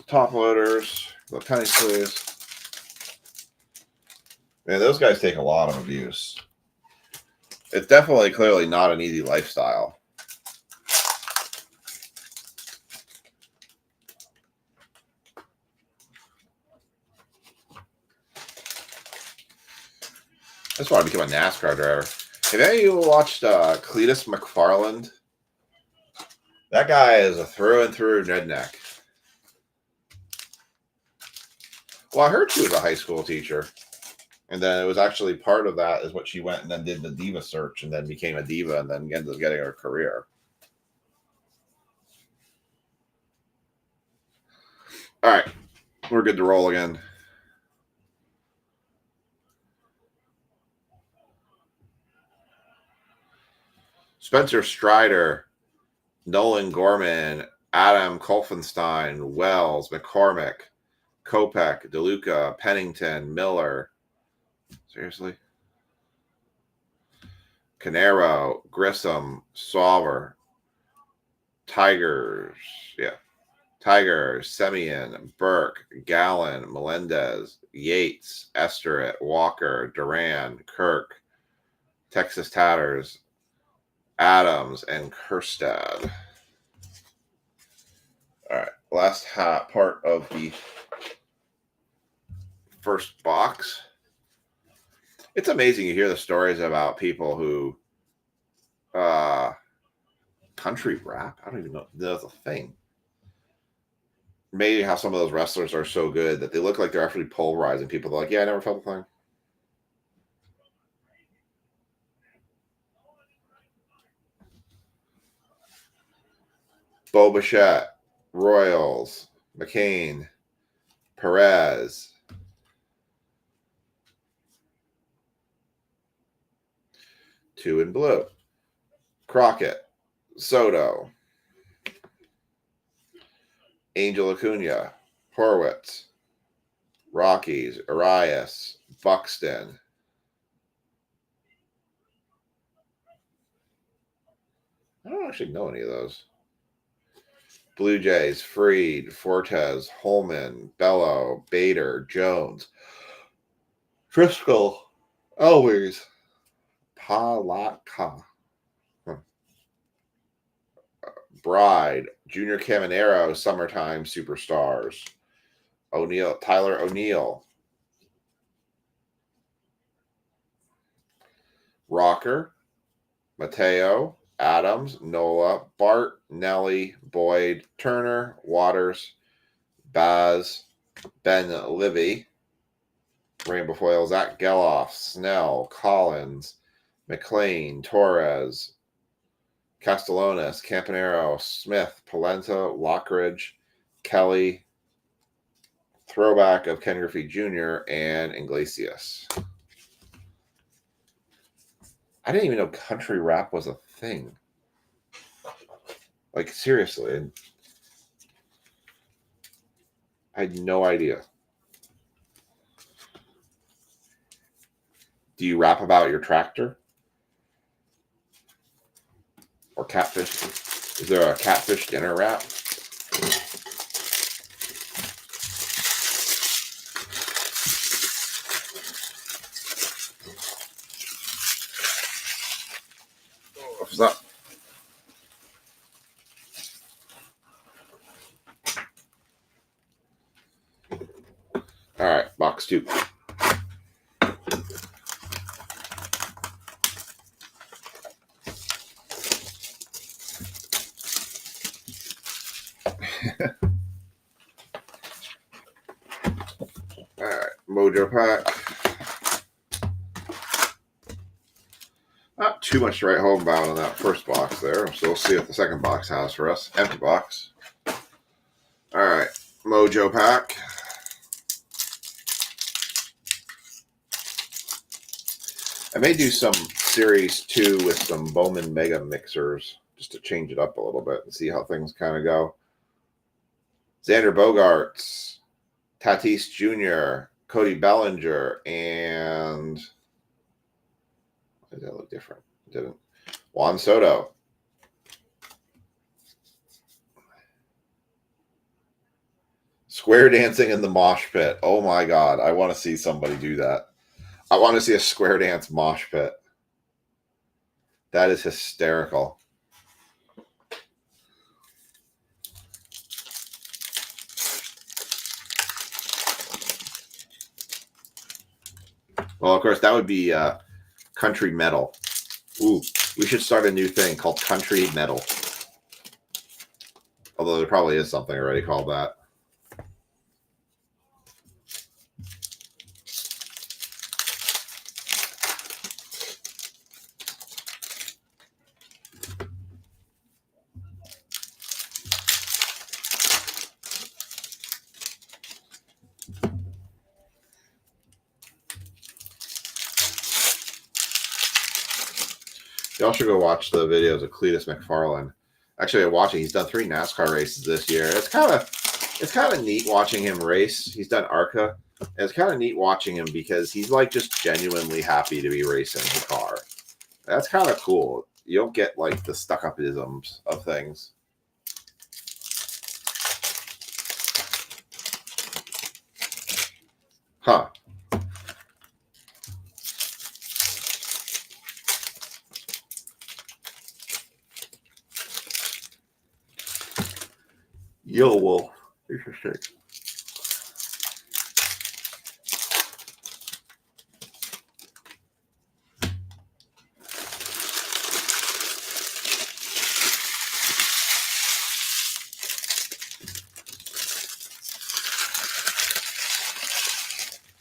Top loaders, the penny sleeves. Man, those guys take a lot of abuse. It's definitely, clearly not an easy lifestyle. That's why I became a NASCAR driver. Have any of you watched Cletus McFarland? That guy is a through and through redneck. Well, I heard she was a high school teacher. And then it was actually part of that is what she went and then did the diva search and then became a diva and then ended up getting her career. All right. We're good to roll again. Spencer Strider, Nolan Gorman, Adam Kolfenstein, Wells, McCormick, Kopech, DeLuca, Pennington, Miller. Seriously? Canero, Grissom, Sauver, Tigers. Yeah. Tiger, Semien, Burke, Gallen, Melendez, Yates, Esterett, Walker, Duran, Kirk, Texas Tatters, Adams, and Kerstad. All right, last part of the first box. It's amazing you hear the stories about people who country rap. I don't even know if that's a thing. Maybe how some of those wrestlers are so good that they look like they're actually polarizing people. They're like, yeah, I never felt the thing. Bo Bichette, Royals, McCain, Perez, two in blue, Crockett, Soto, Angel Acuna, Horwitz, Rockies, Arias, Buxton. I don't actually know any of those. Blue Jays, Fried, Fortes, Holman, Bello, Bader, Jones, Driscoll, Elwes, Palaka, Bride, Junior Caminero, Summertime Superstars, O'Neill, Tyler O'Neill, Rocker, Mateo, Adams, Nola, Bart, Nelly, Boyd, Turner, Waters, Baz, Ben Livy, Rainbow Foil, Zach Geloff, Snell, Collins, McLean, Torres, Castellanos, Campanero, Smith, Polenta, Lockridge, Kelly, throwback of Ken Griffey Jr., and Iglesias. I didn't even know country rap was a thing. Like, seriously. I had no idea. Do you rap about your tractor? Or catfish? Is there a catfish dinner rap? What's up? All right, box 2. All right, Mojo Pack. Not too much to write home about in that first box there. So we'll see what the second box has for us. Empty box. All right, Mojo Pack. I may do some Series 2 with some Bowman Mega Mixers just to change it up a little bit and see how things kind of go. Xander Bogaerts, Tatis Jr., Cody Bellinger, and why did that look different? It didn't. Juan Soto. Square dancing in the mosh pit. Oh my God. I want to see somebody do that. I want to see a square dance mosh pit. That is hysterical. Well, of course, that would be country metal. Ooh, we should start a new thing called country metal. Although there probably is something already called that. Y'all should go watch the videos of Cletus McFarland. Actually, I'm watching. He's done 3 NASCAR races this year. It's kind of neat watching him race. He's done ARCA. And it's kind of neat watching him because he's like just genuinely happy to be racing the car. That's kind of cool. You don't get like the stuck-up-isms of things. Yo wolf. Interesting.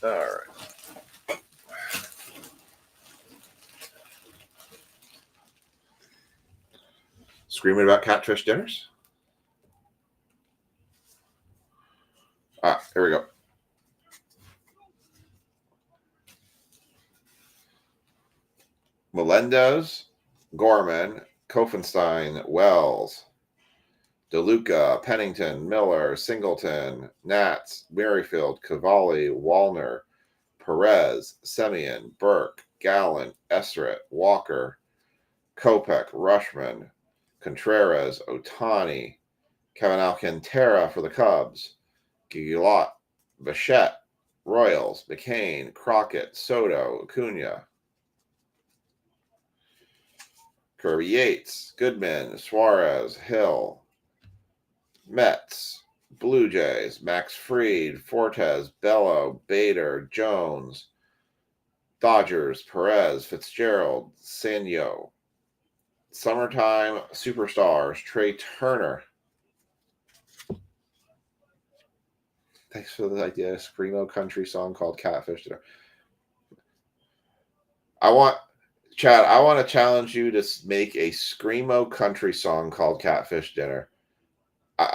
All right. Screaming about catfish dinners? Here we go. Melendez, Gorman, Kofenstein, Wells, DeLuca, Pennington, Miller, Singleton, Nats, Merrifield, Cavalli, Wallner, Perez, Semyon, Burke, Gallant, Esseret, Walker, Kopech, Rushman, Contreras, Otani, Kevin Alcantara for the Cubs, Guillot, Bichette, Royals, McCain, Crockett, Soto, Acuna, Kirby Yates, Goodman, Suarez, Hill, Mets, Blue Jays, Max Fried, Fortes, Bello, Bader, Jones, Dodgers, Perez, Fitzgerald, Sanyo, Summertime Superstars, Trey Turner. Thanks for the idea. Screamo country song called Catfish Dinner. Chad, I want to challenge you to make a Screamo country song called Catfish Dinner.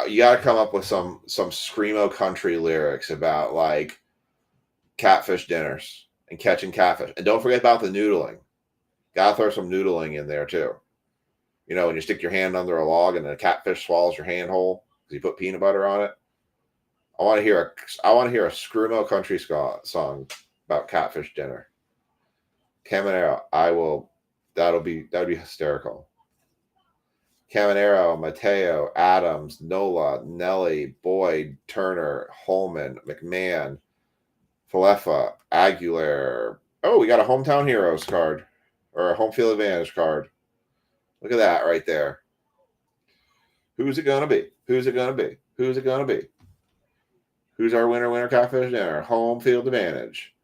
You got to come up with some Screamo country lyrics about like catfish dinners and catching catfish. And don't forget about the noodling. Got to throw some noodling in there too. You know, when you stick your hand under a log and the catfish swallows your hand whole because you put peanut butter on it. I want to hear a Screamo country song about catfish dinner. Caminero, that'd be hysterical. Caminero, Mateo, Adams, Nola, Nelly, Boyd, Turner, Holman, McMahon, Falefa, Aguilar. Oh, we got a hometown heroes card or a home field advantage card. Look at that right there. Who's it gonna be? Who's it gonna be? Who's it gonna be? Who's our winner catfish dinner? Home field advantage.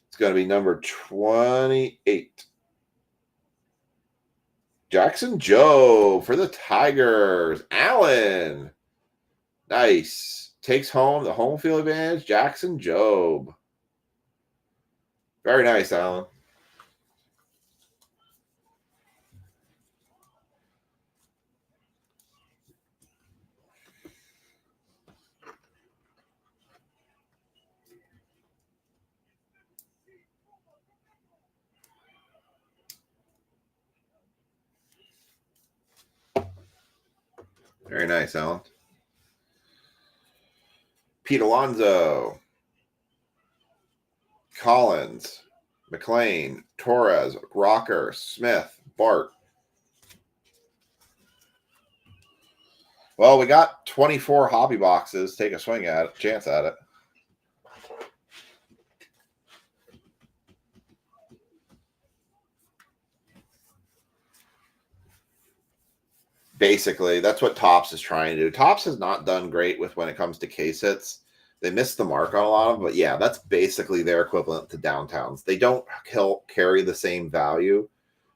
It's gonna be number 28. Jackson Joe for the Tigers. Allen. Nice. Takes home the home field advantage. Jackson Job. Very nice, Allen. Very nice, Alan. Pete Alonso. Collins. McLean. Torres. Rocker. Smith. Bart. Well, we got 24 hobby boxes. Take a swing at it. Chance at it. Basically, that's what Topps is trying to do. Topps has not done great with when it comes to case hits. They missed the mark on a lot of them, but yeah, that's basically their equivalent to downtowns. They don't carry the same value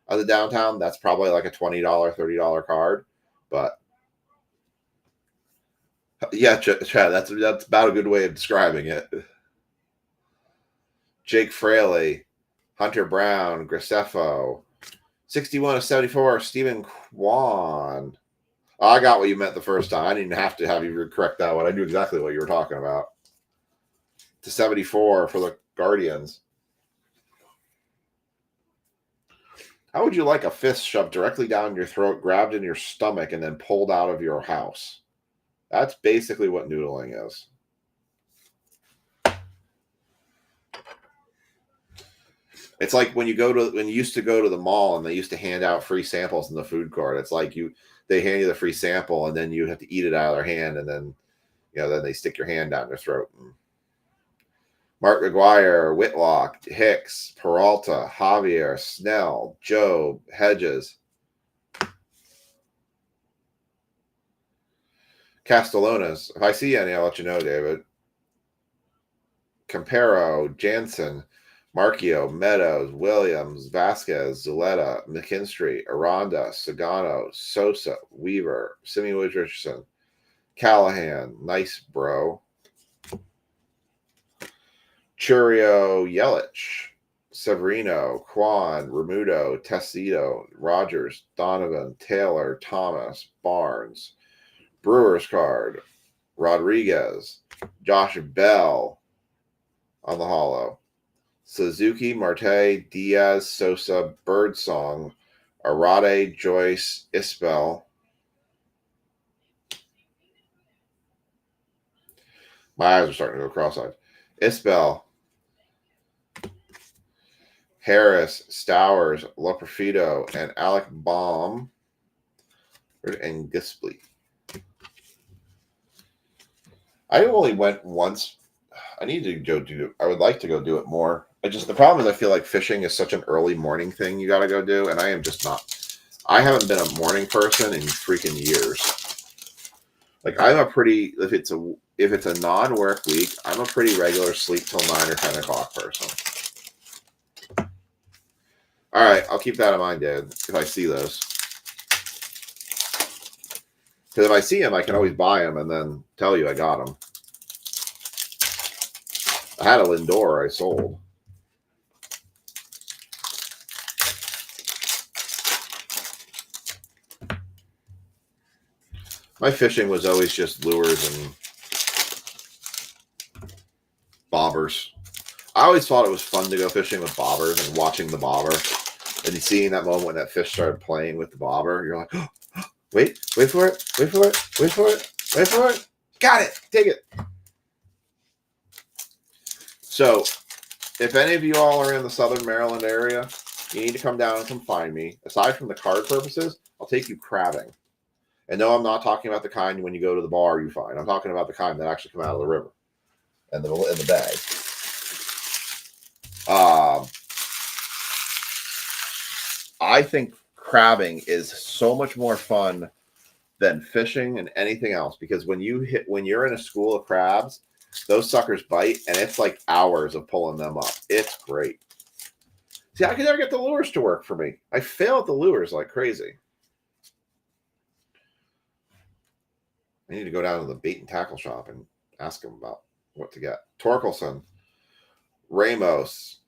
as a downtown. That's probably like a $20, $30 card. But yeah, Chad, that's about a good way of describing it. Jake Fraley, Hunter Brown, Graceffo, 61/74, Stephen Kwan. Oh, I got what you meant the first time. I didn't have to have you correct that one. I knew exactly what you were talking about. To 74 for the Guardians. How would you like a fist shoved directly down your throat, grabbed in your stomach, and then pulled out of your house? That's basically what noodling is. It's like when you used to go to the mall and they used to hand out free samples in the food court. It's like they hand you the free sample and then you have to eat it out of their hand, and then then they stick your hand down their throat. Mark McGuire, Whitlock, Hicks, Peralta, Javier, Snell, Job, Hedges. Castellanos. If I see any, I'll let you know, David. Campero, Jansen, Marchio, Meadows, Williams, Vasquez, Zuleta, McKinstry, Aranda, Sagano, Sosa, Weaver, Simeon Richardson, Callahan, nice bro. Churio, Yelich, Severino, Quan, Remuto, Tessito, Rogers, Donovan, Taylor, Thomas, Barnes, Brewers card, Rodriguez, Josh Bell on the hollow, Suzuki, Marte, Diaz, Sosa, Birdsong, Arade, Joyce, Isbell. My eyes are starting to go cross-eyed. Isbell, Harris, Stowers, Loperfido, and Alec Baum, and Gispley. I only went once. I need to go do. I would like to go do it more. The problem is I feel like fishing is such an early morning thing you got to go do, and I am just not. I haven't been a morning person in freaking years. Like I'm a pretty if it's a non-work week, I'm a pretty regular sleep till 9 or 10 o'clock person. All right, I'll keep that in mind, Dad, if I see those. Because if I see them, I can always buy them and then tell you I got them. I had a Lindor I sold. My fishing was always just lures and bobbers. I always thought it was fun to go fishing with bobbers and watching the bobber. And you seeing that moment when that fish started playing with the bobber, you're like, oh, wait for it, wait for it, wait for it, wait for it. Got it, take it. So, if any of you all are in the Southern Maryland area, you need to come down and come find me. Aside from the card purposes, I'll take you crabbing. And no, I'm not talking about the kind when you go to the bar you find. I'm talking about the kind that actually come out of the river and in the bag. I think crabbing is so much more fun than fishing and anything else because when you're in a school of crabs, those suckers bite and it's like hours of pulling them up. It's great. See, I can never get the lures to work for me. I fail at the lures like crazy. I need to go down to the bait and tackle shop and ask them about what to get. Torkelson, Ramos.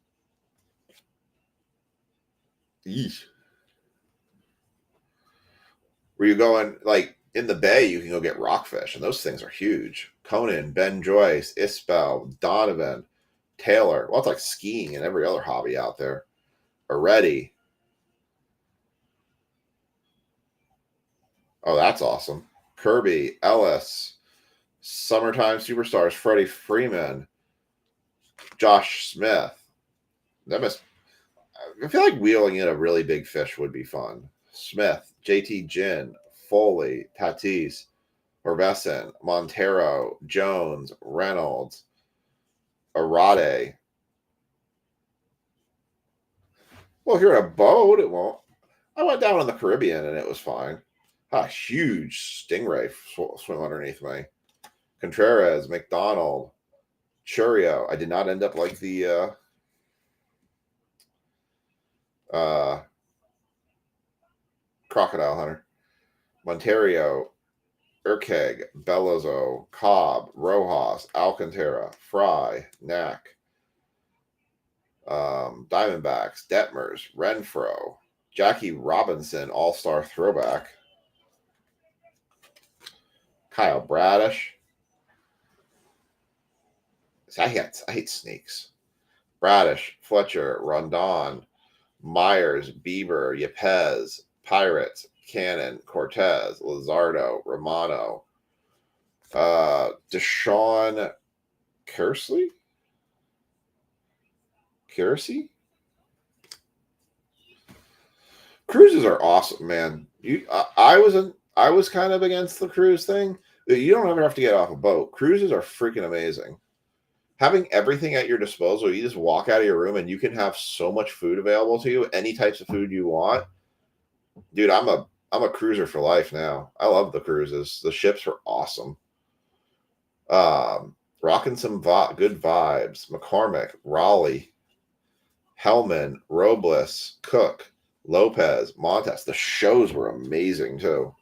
Yeesh. Where you going, like, in the bay, you can go get rockfish, and those things are huge. Conan, Ben Joyce, Isbell, Donovan, Taylor. Well, it's like skiing and every other hobby out there. Already. Oh, that's awesome. Kirby, Ellis, Summertime Superstars, Freddie Freeman, Josh Smith. I feel like wheeling in a really big fish would be fun. Smith, JT Ginn, Foley, Tatis, Orbesen, Montero, Jones, Reynolds, Arade. Well, if you're in a boat, it won't. I went down in the Caribbean and it was fine. A huge stingray swim underneath me. Contreras, McDonald, Churio. I did not end up like the Crocodile Hunter. Monterio, Urkeg, Bellozo, Cobb, Rojas, Alcantara, Fry, Knack, Diamondbacks, Detmers, Renfro, Jackie Robinson, All-Star Throwback, Kyle Bradish. See, I hate snakes. Bradish, Fletcher, Rondon, Myers, Bieber, Yepez, Pirates, Cannon, Cortez, Lizardo, Romano, Deshaun Kersey? Cruises are awesome, man. I was kind of against the cruise thing. You don't ever have to get off a boat. Cruises are freaking amazing. Having everything at your disposal, you just walk out of your room and you can have so much food available to you, any types of food you want. Dude, I'm a I'm a cruiser for life now. I love the cruises. The ships are awesome. Rocking some good vibes. McCormick, Raleigh, Hellman, Robles, Cook, Lopez, Montes. The shows were amazing too.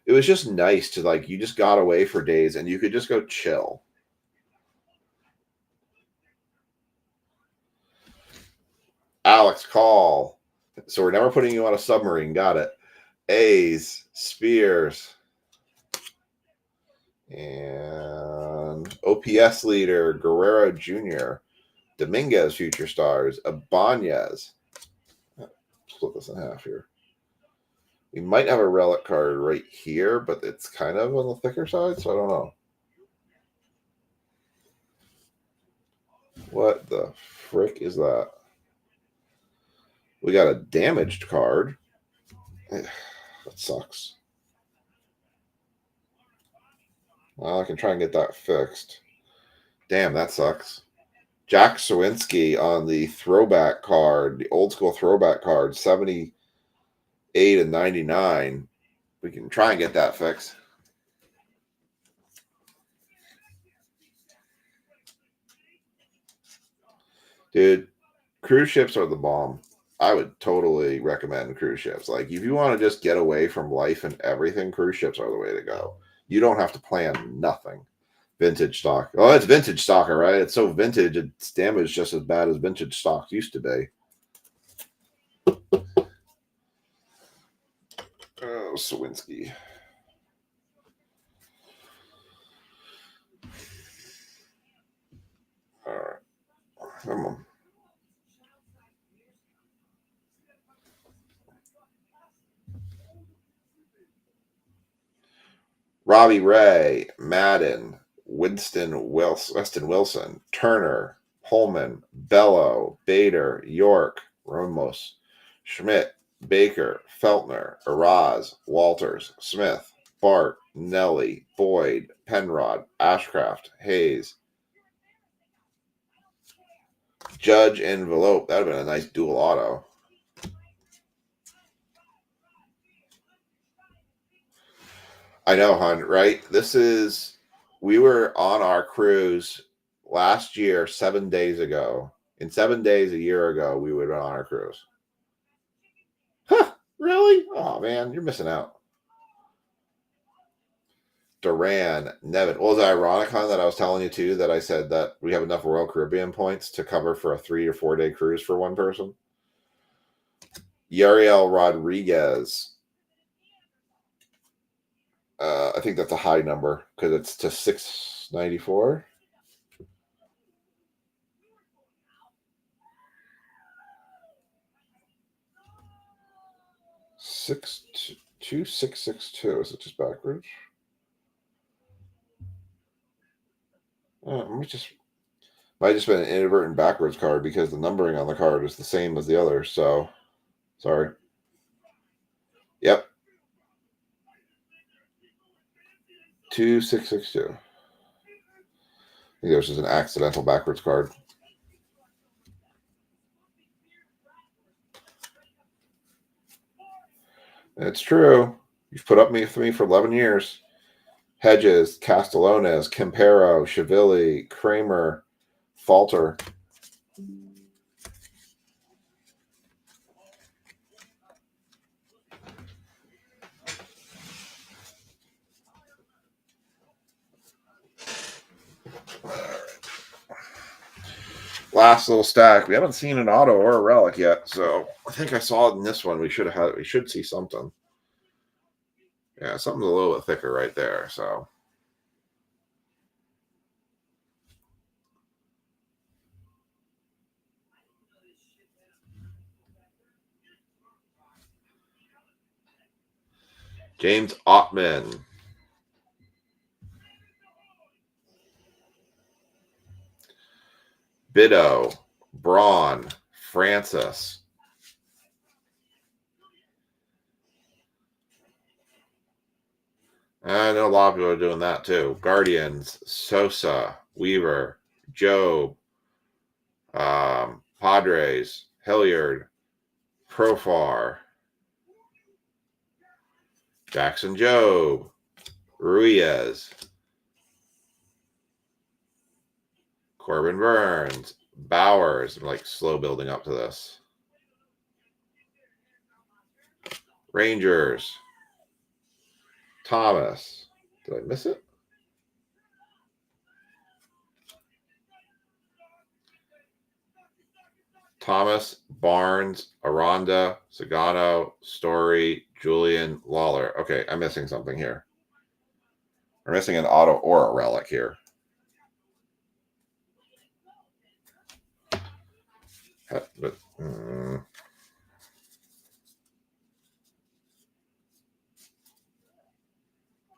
It was just nice to like you just got away for days and you could just go chill. Alex Call. So we're never putting you on a submarine. Got it. A's, Spears, and OPS leader Guerrero Jr., Dominguez Future Stars, Ibanez. Split this in half here. We might have a relic card right here, but it's kind of on the thicker side, so I don't know. What the frick is that? We got a damaged card. That sucks. Well, I can try and get that fixed. Damn, that sucks. Jack Sawinski on the throwback card, the old school throwback card, 78 and 99. We can try and get that fixed. Dude, cruise ships are the bomb. I would totally recommend cruise ships. Like, if you want to just get away from life and everything, cruise ships are the way to go. You don't have to plan nothing. Vintage stock. Oh, it's vintage stock, all right? It's so vintage, it's damaged just as bad as vintage stocks used to be. Oh, Sawinski. All right. Come on. Robbie Ray, Madden, Weston Wilson, Turner, Holman, Bello, Bader, York, Ramos, Schmidt, Baker, Feltner, Araz, Walters, Smith, Bart, Nelly, Boyd, Penrod, Ashcraft, Hayes, Judge, Envelope. That would have been a nice dual auto. I know, hon, right? We were on our cruise last year, 7 days ago. In 7 days, a year ago, we were on our cruise. Huh, really? Oh, man, you're missing out. Duran, Nevin. Well, was it ironic, hon, that I was telling you, too, that I said that we have enough Royal Caribbean points to cover for a 3 or 4 day cruise for one person? Yariel Rodriguez. I think that's a high number because it's to 694. 2662. Is it just backwards? Might just been an inadvertent backwards card because the numbering on the card is the same as the other. So, sorry. Yep. 2662. I think it was just an accidental backwards card. It's true. You've put up with me for 11 years. Hedges, Castellones, Campero, Chavilli, Kramer, Falter. Last little stack. We haven't seen an auto or a relic yet, so I think I saw it in this one. We should see something. Yeah, something's a little bit thicker right there. So James Ottman. Bido, Braun, Francis. I know a lot of people are doing that too. Guardians, Sosa, Weaver, Job, Padres, Hilliard, Profar. Jackson Jobe, Ruiz, Corbin Burns, Bowers. I'm like slow building up to this. Rangers, Thomas. Did I miss it? Thomas, Barnes, Aranda, Sagano, Story, Julian, Lawler. Okay, I'm missing something here. We're missing an auto or a relic here. But,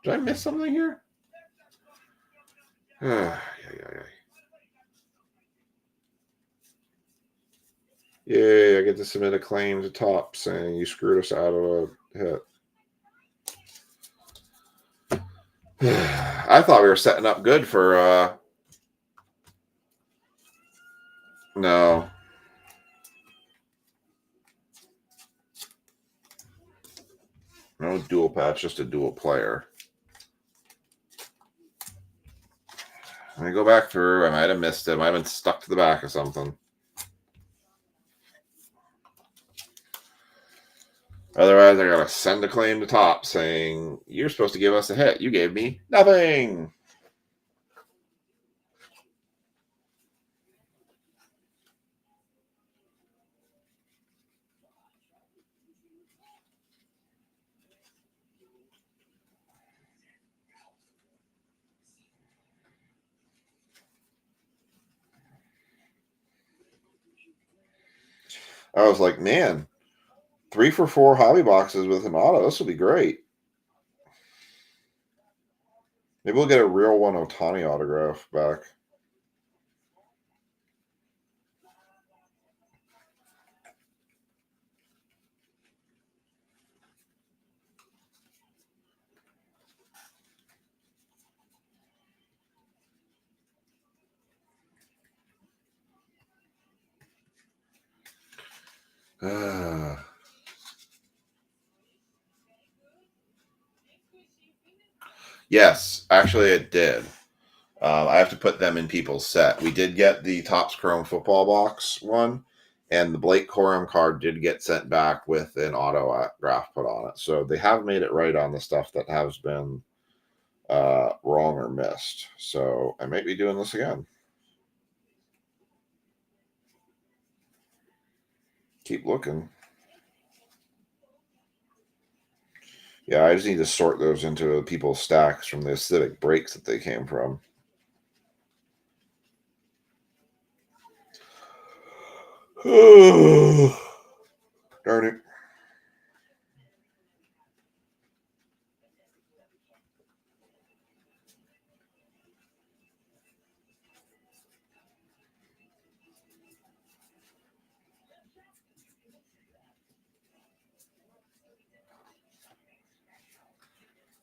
did I miss something here? Yay, I get to submit a claim to Top saying you screwed us out of a hit. I thought we were setting up good for no. No dual patch, just a dual player. Let me go back through. I might have missed it. I might have been stuck to the back of something. Otherwise, I gotta send a claim to Top saying you're supposed to give us a hit. You gave me nothing. I was like, man, 3 for 4 hobby boxes with him auto. This will be great. Maybe we'll get a real one Otani autograph back. Yes, actually it did. I have to put them in people's set. We did get the Topps Chrome football box one, and the Blake Corum card did get sent back with an autograph put on it. So they have made it right on the stuff that has been wrong or missed. So I might be doing this again. Keep looking. Yeah, I just need to sort those into people's stacks from the acidic breaks that they came from. Darn it.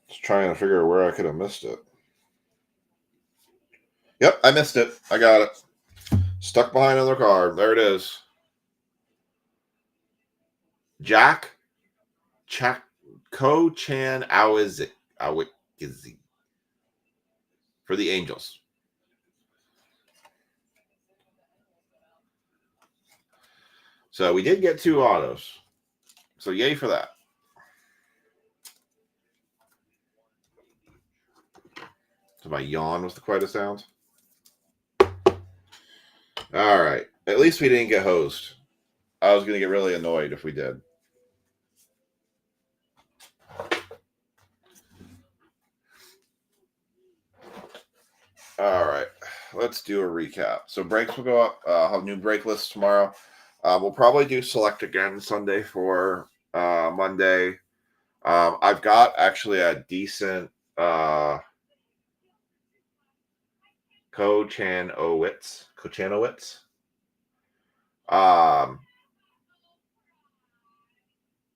Just trying to figure out where I could have missed it. Yep, I missed it. I got it. Stuck behind another card. There it is. Jack Ko-Chan Awikizi for the Angels. So we did get 2 autos. So yay for that. So my yawn was the quietest sound. All right. At least we didn't get hosed. I was going to get really annoyed if we did. All right. Let's do a recap. So breaks will go up. I'll have new break lists tomorrow. We'll probably do select again Sunday for Monday. I've got actually a decent Kochanowicz.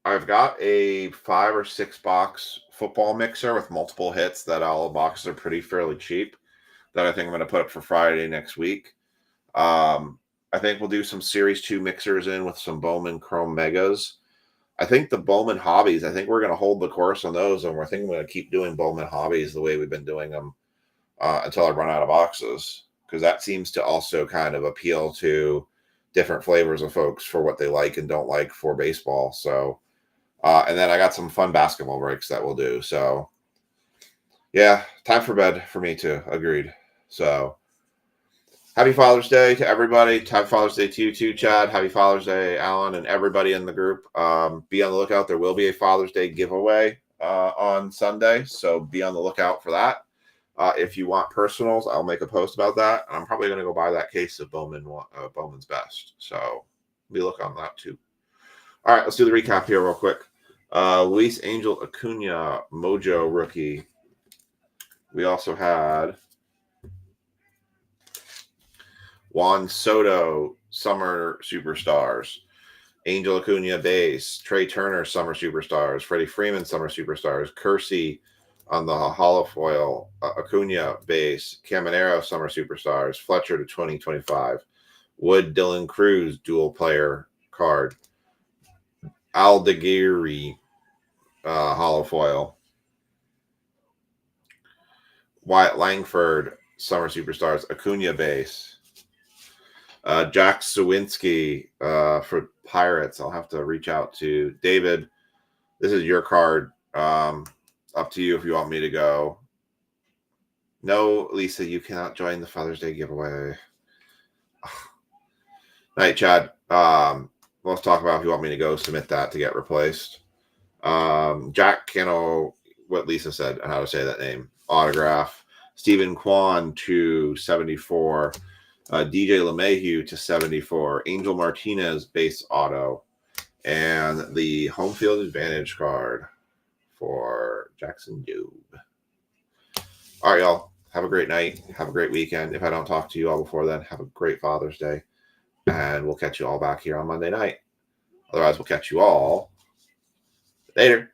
I've got a 5 or 6 box football mixer with multiple hits that all the boxes are fairly cheap that I think I'm going to put up for Friday next week. I think we'll do some Series 2 mixers in with some Bowman Chrome Megas. I think the Bowman hobbies, I think we're going to hold the course on those, and we're thinking we're going to keep doing Bowman hobbies the way we've been doing them until I run out of boxes, because that seems to also kind of appeal to different flavors of folks for what they like and don't like for baseball. So, and then I got some fun basketball breaks that we'll do. So, yeah, time for bed for me too. Agreed. So, happy Father's Day to everybody. Happy Father's Day to you too, Chad. Happy Father's Day, Alan, and everybody in the group. Be on the lookout. There will be a Father's Day giveaway on Sunday, so be on the lookout for that. If you want personals, I'll make a post about that. I'm probably going to go buy that case of Bowman's Best. So be look on that too. All right, let's do the recap here real quick. Luis Angel Acuna, Mojo rookie. We also had Juan Soto, Summer Superstars. Angel Acuna base. Trey Turner, Summer Superstars. Freddie Freeman, Summer Superstars. Kersey on the holofoil. Acuna base. Caminero, Summer Superstars. Fletcher to 2025. Wood, Dylan Cruz, dual player card. Aldeguerri, holofoil. Wyatt Langford, Summer Superstars. Acuna base. Jack Sawinski for Pirates. I'll have to reach out to David. This is your card. Up to you if you want me to go. No, Lisa, you cannot join the Father's Day giveaway. Night, Chad. Let's talk about if you want me to go submit that to get replaced. Jack Cano, what Lisa said, how to say that name. Autograph. Stephen Kwan to 74. DJ LeMahieu to 74. Angel Martinez base auto. And the home field advantage card for Jackson Jobe. All right, y'all. Have a great night. Have a great weekend. If I don't talk to you all before then, have a great Father's Day. And we'll catch you all back here on Monday night. Otherwise, we'll catch you all later.